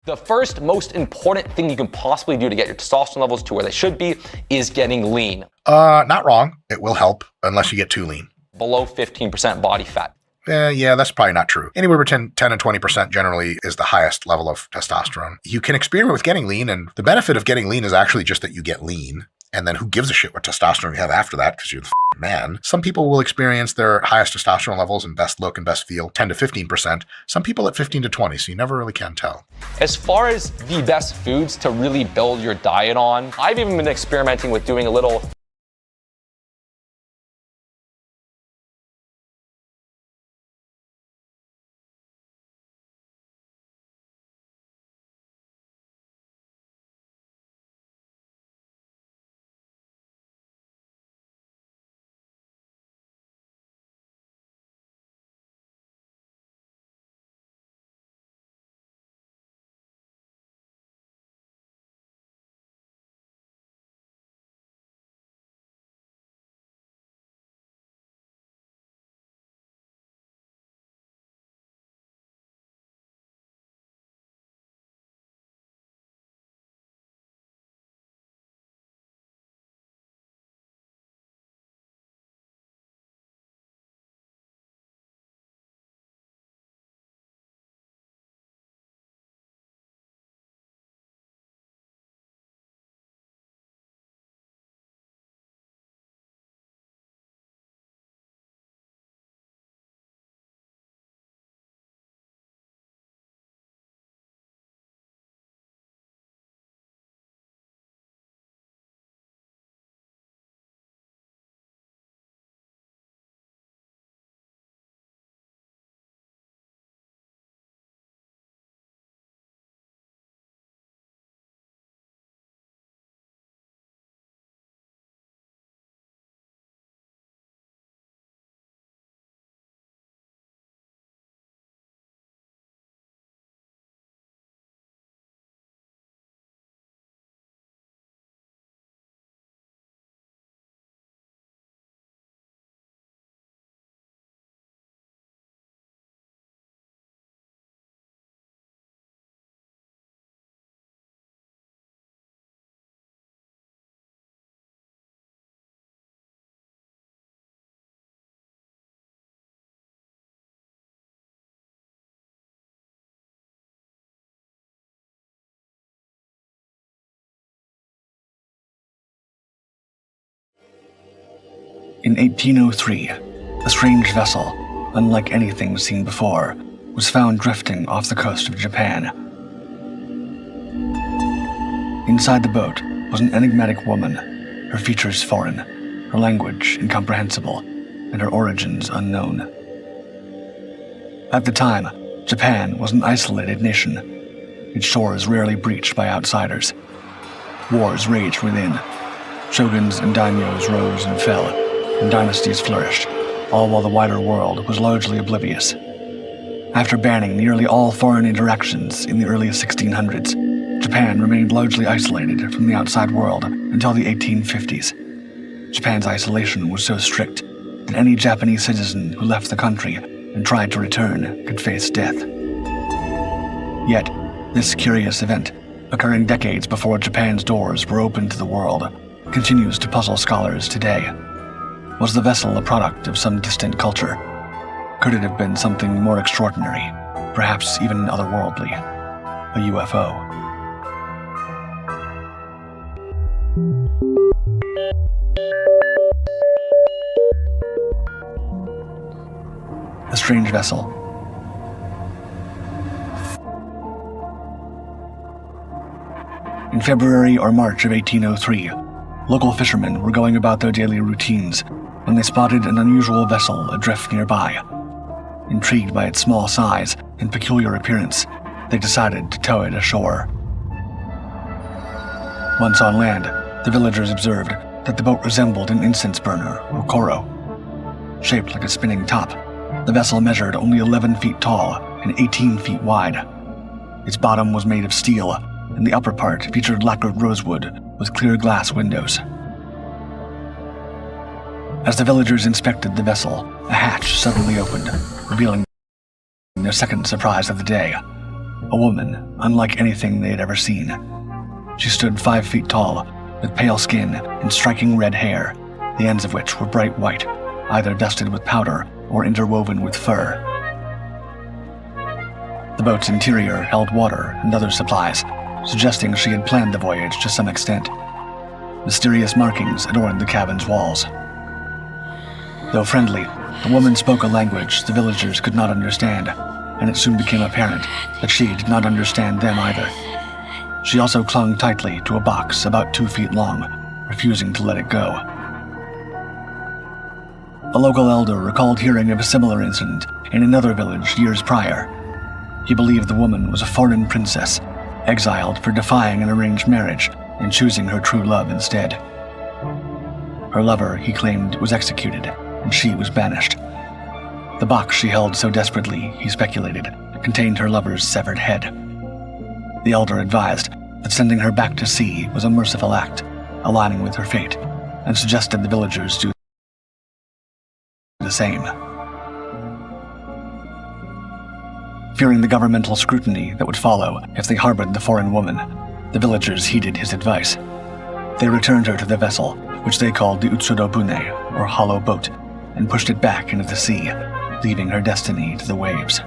The first most important thing you can possibly do to get your testosterone levels to where they should be is getting lean. Not wrong. It will help unless you get too lean. Below 15% body fat. Yeah, that's probably not true. Anywhere between 10 and 20% generally is the highest level of testosterone. You can experiment with getting lean, and the benefit of getting lean is actually just that you get lean. And then who gives a shit what testosterone you have after that, because you're the man. Some people will experience their highest testosterone levels and best look and best feel 10 to 15%. Some people at 15 to 20, so you never really can tell. As far as the best foods to really build your diet on, I've even been experimenting with doing a little In 1803, a strange vessel, unlike anything seen before, was found drifting off the coast of Japan. Inside the boat was an enigmatic woman, her features foreign, her language incomprehensible, and her origins unknown. At the time, Japan was an isolated nation, its shores rarely breached by outsiders. Wars raged within. Shoguns and daimyos rose and fell, and dynasties flourished, all while the wider world was largely oblivious. After banning nearly all foreign interactions in the early 1600s, Japan remained largely isolated from the outside world until the 1850s. Japan's isolation was so strict that any Japanese citizen who left the country and tried to return could face death. Yet, this curious event, occurring decades before Japan's doors were opened to the world, continues to puzzle scholars today. Was the vessel a product of some distant culture? Could it have been something more extraordinary, perhaps even otherworldly? A UFO? A strange vessel. In February or March of 1803, local fishermen were going about their daily routines when they spotted an unusual vessel adrift nearby. Intrigued by its small size and peculiar appearance, they decided to tow it ashore. Once on land, the villagers observed that the boat resembled an incense burner or koro. Shaped like a spinning top, the vessel measured only 11 feet tall and 18 feet wide. Its bottom was made of steel, and the upper part featured lacquered rosewood with clear glass windows. As the villagers inspected the vessel, a hatch suddenly opened, revealing their second surprise of the day. A woman, unlike anything they had ever seen. She stood 5 feet tall, with pale skin and striking red hair, the ends of which were bright white, either dusted with powder or interwoven with fur. The boat's interior held water and other supplies, suggesting she had planned the voyage to some extent. Mysterious markings adorned the cabin's walls. Though friendly, the woman spoke a language the villagers could not understand, and it soon became apparent that she did not understand them either. She also clung tightly to a box about 2 feet long, refusing to let it go. A local elder recalled hearing of a similar incident in another village years prior. He believed the woman was a foreign princess, exiled for defying an arranged marriage and choosing her true love instead. Her lover, he claimed, was executed, and she was banished. The box she held so desperately, he speculated, contained her lover's severed head. The elder advised that sending her back to sea was a merciful act, aligning with her fate, and suggested the villagers do the same. Fearing the governmental scrutiny that would follow if they harbored the foreign woman, the villagers heeded his advice. They returned her to the vessel, which they called the Utsurobune, or hollow boat, and pushed it back into the sea, leaving her destiny to the waves.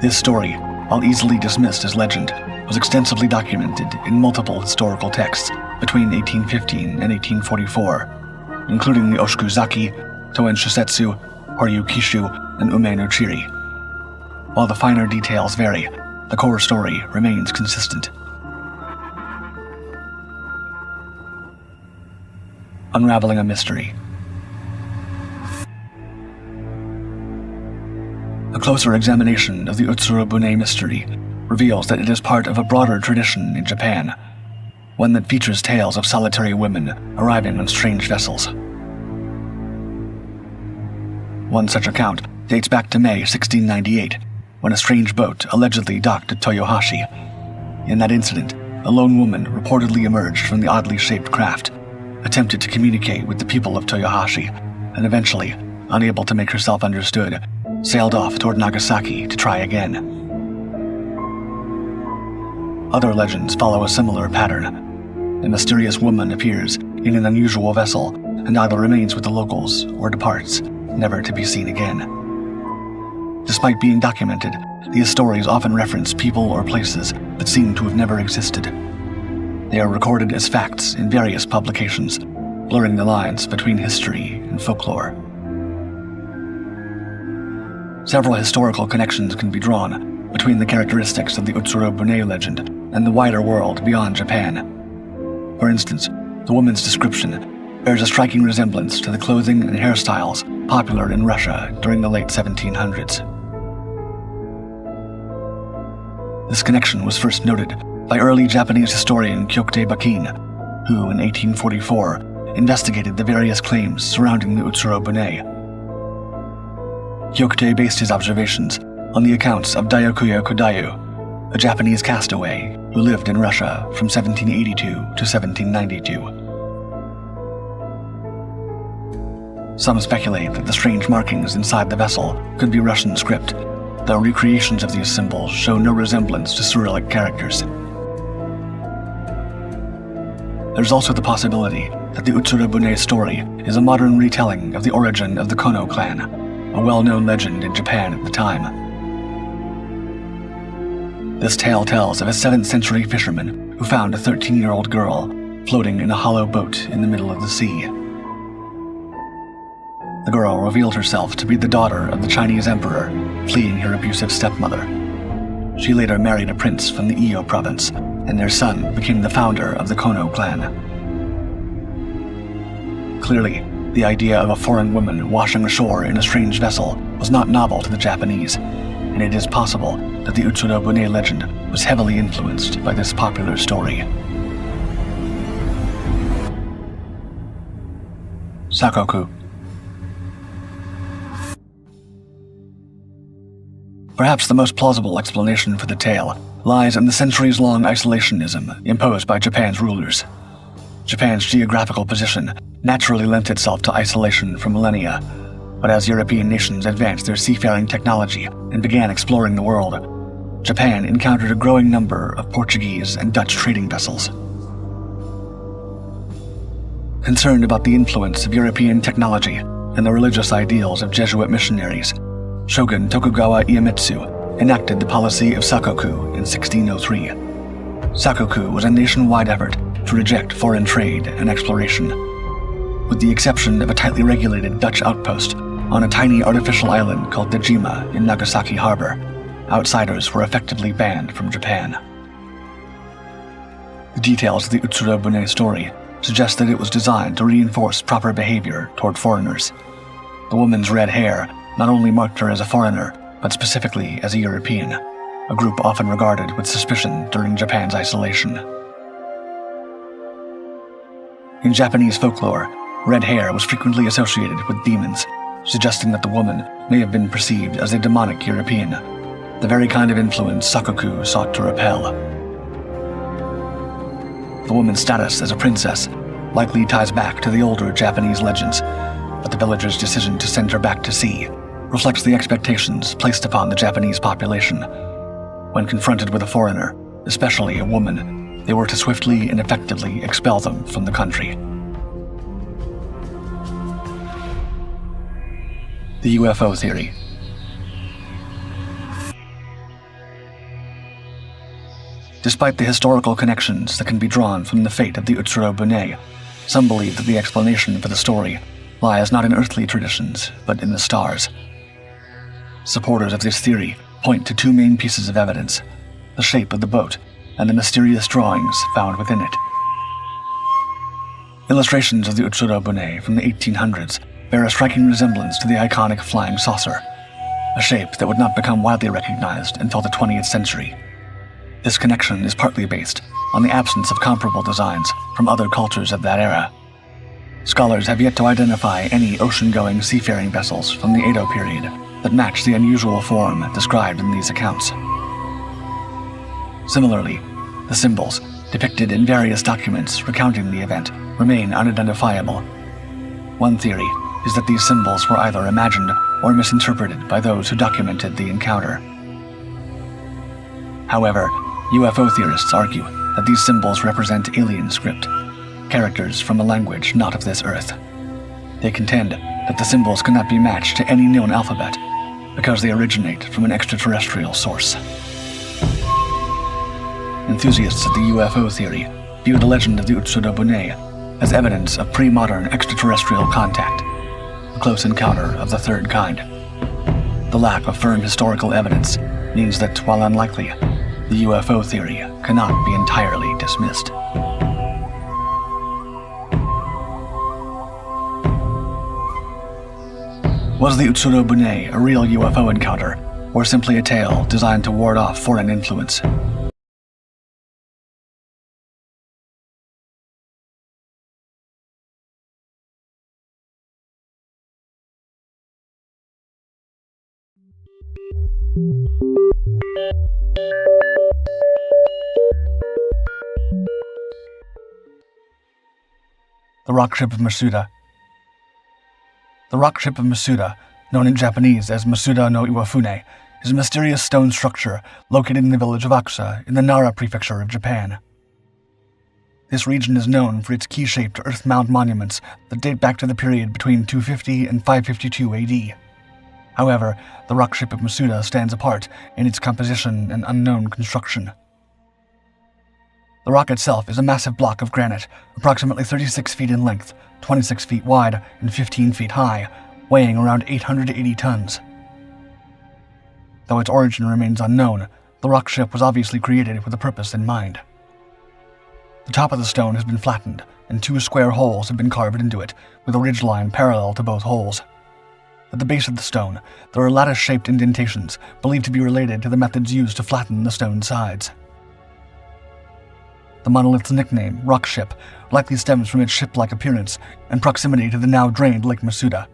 This story, while easily dismissed as legend, was extensively documented in multiple historical texts between 1815 and 1844, including the Oshikuzaki, Toen Shusetsu, Horyu Kishu, and Ume no Chiri. While the finer details vary, the core story remains consistent. Unraveling a mystery. A closer examination of the Utsurobune mystery reveals that it is part of a broader tradition in Japan, one that features tales of solitary women arriving on strange vessels. One such account dates back to May 1698, when a strange boat allegedly docked at Toyohashi. In that incident, a lone woman reportedly emerged from the oddly shaped craft, attempted to communicate with the people of Toyohashi, and eventually, unable to make herself understood, sailed off toward Nagasaki to try again. Other legends follow a similar pattern. A mysterious woman appears in an unusual vessel and either remains with the locals or departs, never to be seen again. Despite being documented, these stories often reference people or places that seem to have never existed. They are recorded as facts in various publications, blurring the lines between history and folklore. Several historical connections can be drawn between the characteristics of the Utsuro-bune legend and the wider world beyond Japan. For instance, the woman's description bears a striking resemblance to the clothing and hairstyles popular in Russia during the late 1700s. This connection was first noted by early Japanese historian Kyokute Bakin, who in 1844 investigated the various claims surrounding the Utsuro-bune. Kyokute based his observations on the accounts of Dayakuya Kodayu, a Japanese castaway who lived in Russia from 1782 to 1792. Some speculate that the strange markings inside the vessel could be Russian script, though recreations of these symbols show no resemblance to Cyrillic characters. There's also the possibility that the Utsuro-bune story is a modern retelling of the origin of the Kono clan, a well-known legend in Japan at the time. This tale tells of a 7th century fisherman who found a 13-year-old girl floating in a hollow boat in the middle of the sea. The girl revealed herself to be the daughter of the Chinese emperor, fleeing her abusive stepmother. She later married a prince from the Iyo province, and their son became the founder of the Kono clan. Clearly, the idea of a foreign woman washing ashore in a strange vessel was not novel to the Japanese, and it is possible that the Utsuro-bune legend was heavily influenced by this popular story. Sakoku. Perhaps the most plausible explanation for the tale lies in the centuries-long isolationism imposed by Japan's rulers. Japan's geographical position naturally lent itself to isolation for millennia, but as European nations advanced their seafaring technology and began exploring the world, Japan encountered a growing number of Portuguese and Dutch trading vessels. Concerned about the influence of European technology and the religious ideals of Jesuit missionaries, Shogun Tokugawa Iemitsu enacted the policy of Sakoku in 1603. Sakoku was a nationwide effort to reject foreign trade and exploration. With the exception of a tightly regulated Dutch outpost on a tiny artificial island called Dejima in Nagasaki Harbor, outsiders were effectively banned from Japan. The details of the Utsuro-bune story suggest that it was designed to reinforce proper behavior toward foreigners. The woman's red hair not only marked her as a foreigner, but specifically as a European, a group often regarded with suspicion during Japan's isolation. In Japanese folklore, red hair was frequently associated with demons, suggesting that the woman may have been perceived as a demonic European, the very kind of influence Sakoku sought to repel. The woman's status as a princess likely ties back to the older Japanese legends, but the villagers' decision to send her back to sea reflects the expectations placed upon the Japanese population. When confronted with a foreigner, especially a woman, they were to swiftly and effectively expel them from the country. The UFO theory. Despite the historical connections that can be drawn from the fate of the Utsuro-bune, some believe that the explanation for the story lies not in earthly traditions, but in the stars. Supporters of this theory point to two main pieces of evidence: the shape of the boat and the mysterious drawings found within it. Illustrations of the Utsuro-bune from the 1800s bear a striking resemblance to the iconic flying saucer, a shape that would not become widely recognized until the 20th century. This connection is partly based on the absence of comparable designs from other cultures of that era. Scholars have yet to identify any ocean-going seafaring vessels from the Edo period that match the unusual form described in these accounts. Similarly, the symbols depicted in various documents recounting the event remain unidentifiable. One theory is that these symbols were either imagined or misinterpreted by those who documented the encounter. However, UFO theorists argue that these symbols represent alien script, characters from a language not of this earth. They contend that the symbols cannot be matched to any known alphabet because they originate from an extraterrestrial source. Enthusiasts of the UFO theory view the legend of the Utsuro-bune as evidence of pre-modern extraterrestrial contact, a close encounter of the third kind. The lack of firm historical evidence means that, while unlikely, the UFO theory cannot be entirely dismissed. Was the Utsuro Bune a real UFO encounter, or simply a tale designed to ward off foreign influence? The rock ship of Masuda. The rock ship of Masuda, known in Japanese as Masuda no Iwafune, is a mysterious stone structure located in the village of Akusa in the Nara prefecture of Japan. This region is known for its key-shaped earth mound monuments that date back to the period between 250 and 552 AD. However, the rock ship of Masuda stands apart in its composition and unknown construction. The rock itself is a massive block of granite, approximately 36 feet in length, 26 feet wide, and 15 feet high, weighing around 880 tons. Though its origin remains unknown, the rock ship was obviously created with a purpose in mind. The top of the stone has been flattened, and 2 square holes have been carved into it, with a ridgeline parallel to both holes. At the base of the stone, there are lattice-shaped indentations believed to be related to the methods used to flatten the stone sides. The monolith's nickname, Rock Ship, likely stems from its ship-like appearance and proximity to the now-drained Lake Masuda.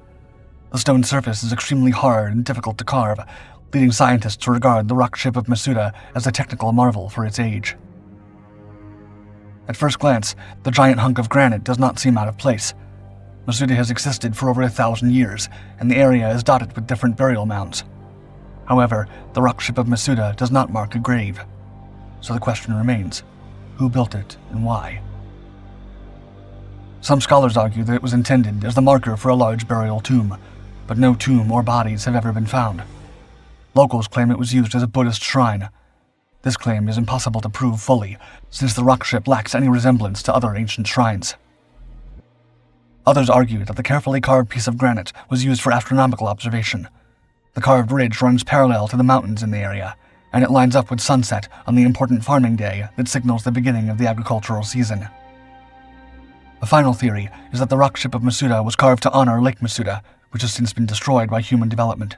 The stone surface is extremely hard and difficult to carve, leading scientists to regard the rock ship of Masuda as a technical marvel for its age. At first glance, the giant hunk of granite does not seem out of place. Masuda has existed for over 1,000 years, and the area is dotted with different burial mounds. However, the rock ship of Masuda does not mark a grave. So the question remains, who built it and why? Some scholars argue that it was intended as the marker for a large burial tomb, but no tomb or bodies have ever been found. Locals claim it was used as a Buddhist shrine. This claim is impossible to prove fully, since the rock ship lacks any resemblance to other ancient shrines. Others argue that the carefully carved piece of granite was used for astronomical observation. The carved ridge runs parallel to the mountains in the area, and it lines up with sunset on the important farming day that signals the beginning of the agricultural season. A final theory is that the rock ship of Masuda was carved to honor Lake Masuda, which has since been destroyed by human development.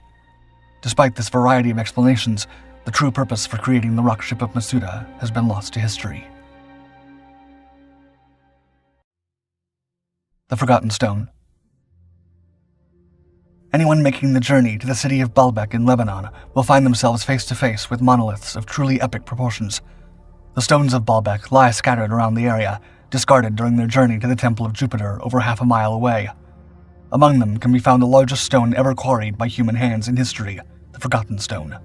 Despite this variety of explanations, the true purpose for creating the rock ship of Masuda has been lost to history. The Forgotten Stone. Anyone making the journey to the city of Baalbek in Lebanon will find themselves face to face with monoliths of truly epic proportions. The stones of Baalbek lie scattered around the area, discarded during their journey to the Temple of Jupiter over half a mile away. Among them can be found the largest stone ever quarried by human hands in history, the Forgotten Stone.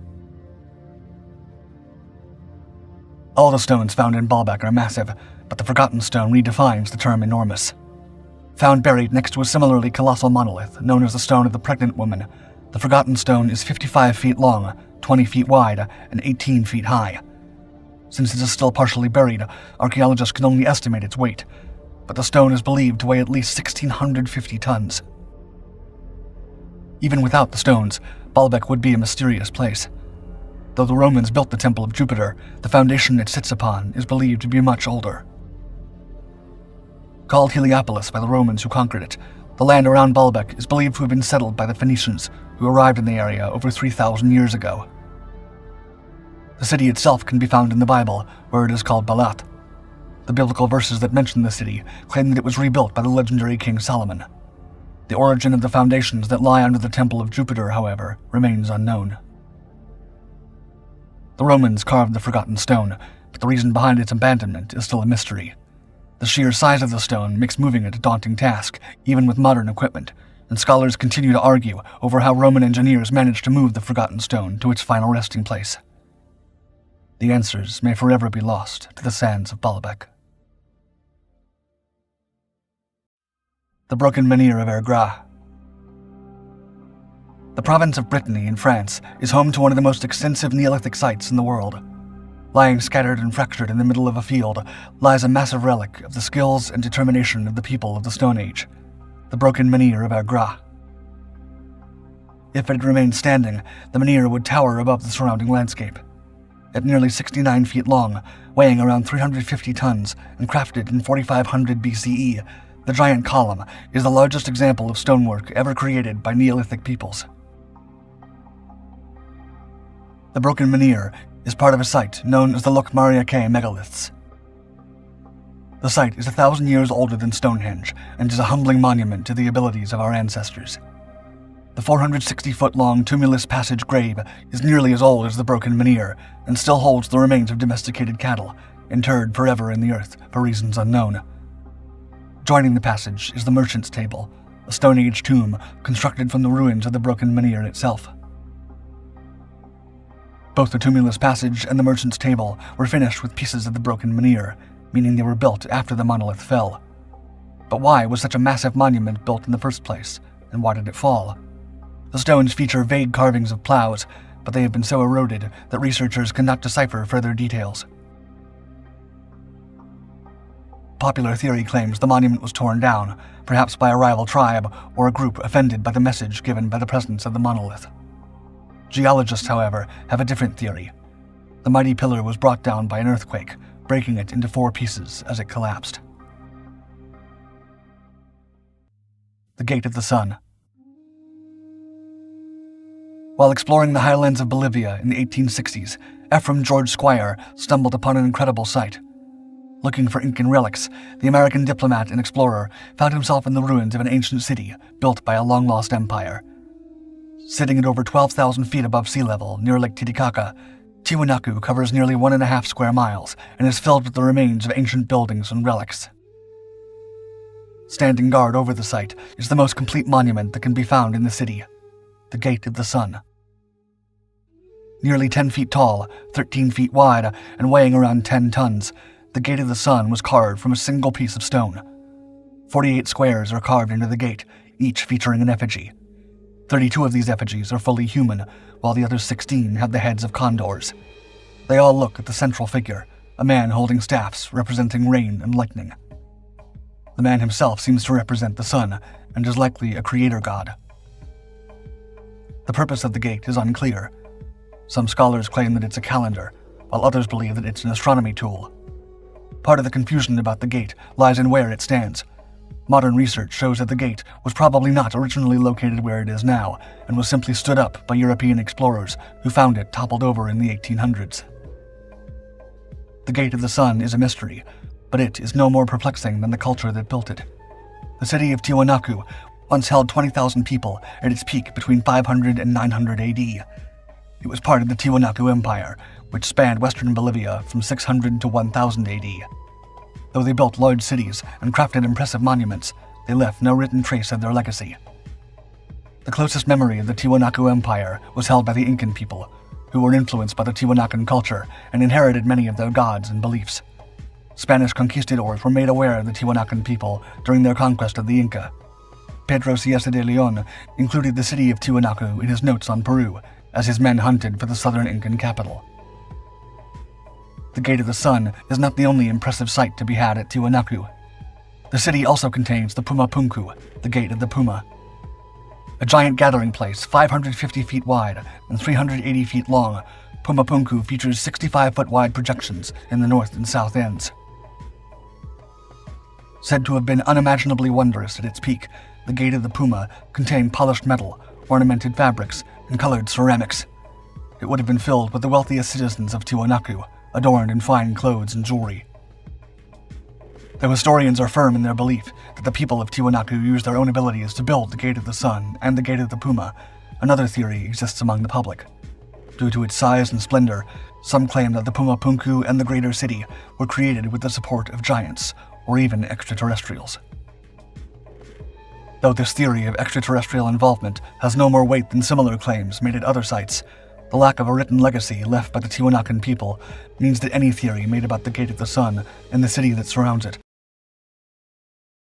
All the stones found in Baalbek are massive, but the Forgotten Stone redefines the term enormous. Found buried next to a similarly colossal monolith known as the Stone of the Pregnant Woman, the Forgotten Stone is 55 feet long, 20 feet wide, and 18 feet high. Since it is still partially buried, archaeologists can only estimate its weight, but the stone is believed to weigh at least 1,650 tons. Even without the stones, Baalbek would be a mysterious place. Though the Romans built the Temple of Jupiter, the foundation it sits upon is believed to be much older. Called Heliopolis by the Romans who conquered it, the land around Baalbek is believed to have been settled by the Phoenicians, who arrived in the area over 3,000 years ago. The city itself can be found in the Bible, where it is called Balat. The biblical verses that mention the city claim that it was rebuilt by the legendary King Solomon. The origin of the foundations that lie under the Temple of Jupiter, however, remains unknown. The Romans carved the Forgotten Stone, but the reason behind its abandonment is still a mystery. The sheer size of the stone makes moving it a daunting task, even with modern equipment, and scholars continue to argue over how Roman engineers managed to move the Forgotten Stone to its final resting place. The answers may forever be lost to the sands of Baalbek. The Broken Menhir of Ergra. The province of Brittany in France is home to one of the most extensive Neolithic sites in the world. Lying scattered and fractured in the middle of a field lies a massive relic of the skills and determination of the people of the Stone Age, the broken menhir of Ergra. If it had remained standing, the menhir would tower above the surrounding landscape. At nearly 69 feet long, weighing around 350 tons, and crafted in 4500 BCE, the giant column is the largest example of stonework ever created by Neolithic peoples. The broken menhir is part of a site known as the Lokmariake megaliths. The site is 1,000 years older than Stonehenge and is a humbling monument to the abilities of our ancestors. The 460-foot-long tumulus passage grave is nearly as old as the broken menhir and still holds the remains of domesticated cattle, interred forever in the earth for reasons unknown. Joining the passage is the Merchant's Table, a Stone Age tomb constructed from the ruins of the broken menhir itself. Both the tumulus passage and the Merchant's Table were finished with pieces of the broken menhir, meaning they were built after the monolith fell. But why was such a massive monument built in the first place, and why did it fall? The stones feature vague carvings of plows, but they have been so eroded that researchers cannot decipher further details. Popular theory claims the monument was torn down, perhaps by a rival tribe or a group offended by the message given by the presence of the monolith. Geologists, however, have a different theory. The mighty pillar was brought down by an earthquake, breaking it into 4 pieces as it collapsed. The Gate of the Sun. While exploring the highlands of Bolivia in the 1860s, Ephraim George Squire stumbled upon an incredible sight. Looking for Incan relics, the American diplomat and explorer found himself in the ruins of an ancient city built by a long-lost empire. Sitting at over 12,000 feet above sea level near Lake Titicaca, Tiwanaku covers nearly 1.5 square miles and is filled with the remains of ancient buildings and relics. Standing guard over the site is the most complete monument that can be found in the city, the Gate of the Sun. Nearly 10 feet tall, 13 feet wide, and weighing around 10 tons, the Gate of the Sun was carved from a single piece of stone. 48 squares are carved into the gate, each featuring an effigy. 32 of these effigies are fully human, while the other 16 have the heads of condors. They all look at the central figure, a man holding staffs representing rain and lightning. The man himself seems to represent the sun, and is likely a creator god. The purpose of the gate is unclear. Some scholars claim that it's a calendar, while others believe that it's an astronomy tool. Part of the confusion about the gate lies in where it stands. Modern research shows that the gate was probably not originally located where it is now, and was simply stood up by European explorers who found it toppled over in the 1800s. The Gate of the Sun is a mystery, but it is no more perplexing than the culture that built it. The city of Tiwanaku once held 20,000 people at its peak between 500 and 900 AD. It was part of the Tiwanaku Empire, which spanned western Bolivia from 600 to 1000 AD. Though they built large cities and crafted impressive monuments, they left no written trace of their legacy. The closest memory of the Tiwanaku Empire was held by the Incan people, who were influenced by the Tiwanakan culture and inherited many of their gods and beliefs. Spanish conquistadors were made aware of the Tiwanakan people during their conquest of the Inca. Pedro Cieza de Leon included the city of Tiwanaku in his notes on Peru, as his men hunted for the southern Incan capital. The Gate of the Sun is not the only impressive sight to be had at Tiwanaku. The city also contains the Puma Punku, the Gate of the Puma. A giant gathering place 550 feet wide and 380 feet long, Puma Punku features 65-foot wide projections in the north and south ends. Said to have been unimaginably wondrous at its peak, the Gate of the Puma contained polished metal, ornamented fabrics, and colored ceramics. It would have been filled with the wealthiest citizens of Tiwanaku, adorned in fine clothes and jewelry. The historians are firm in their belief that the people of Tiwanaku used their own abilities to build the Gate of the Sun and the Gate of the Puma. Another theory exists among the public. Due to its size and splendor, some claim that the Puma Punku and the greater city were created with the support of giants, or even extraterrestrials. Though this theory of extraterrestrial involvement has no more weight than similar claims made at other sites, the lack of a written legacy left by the Tiwanakan people means that any theory made about the Gate of the Sun and the city that surrounds it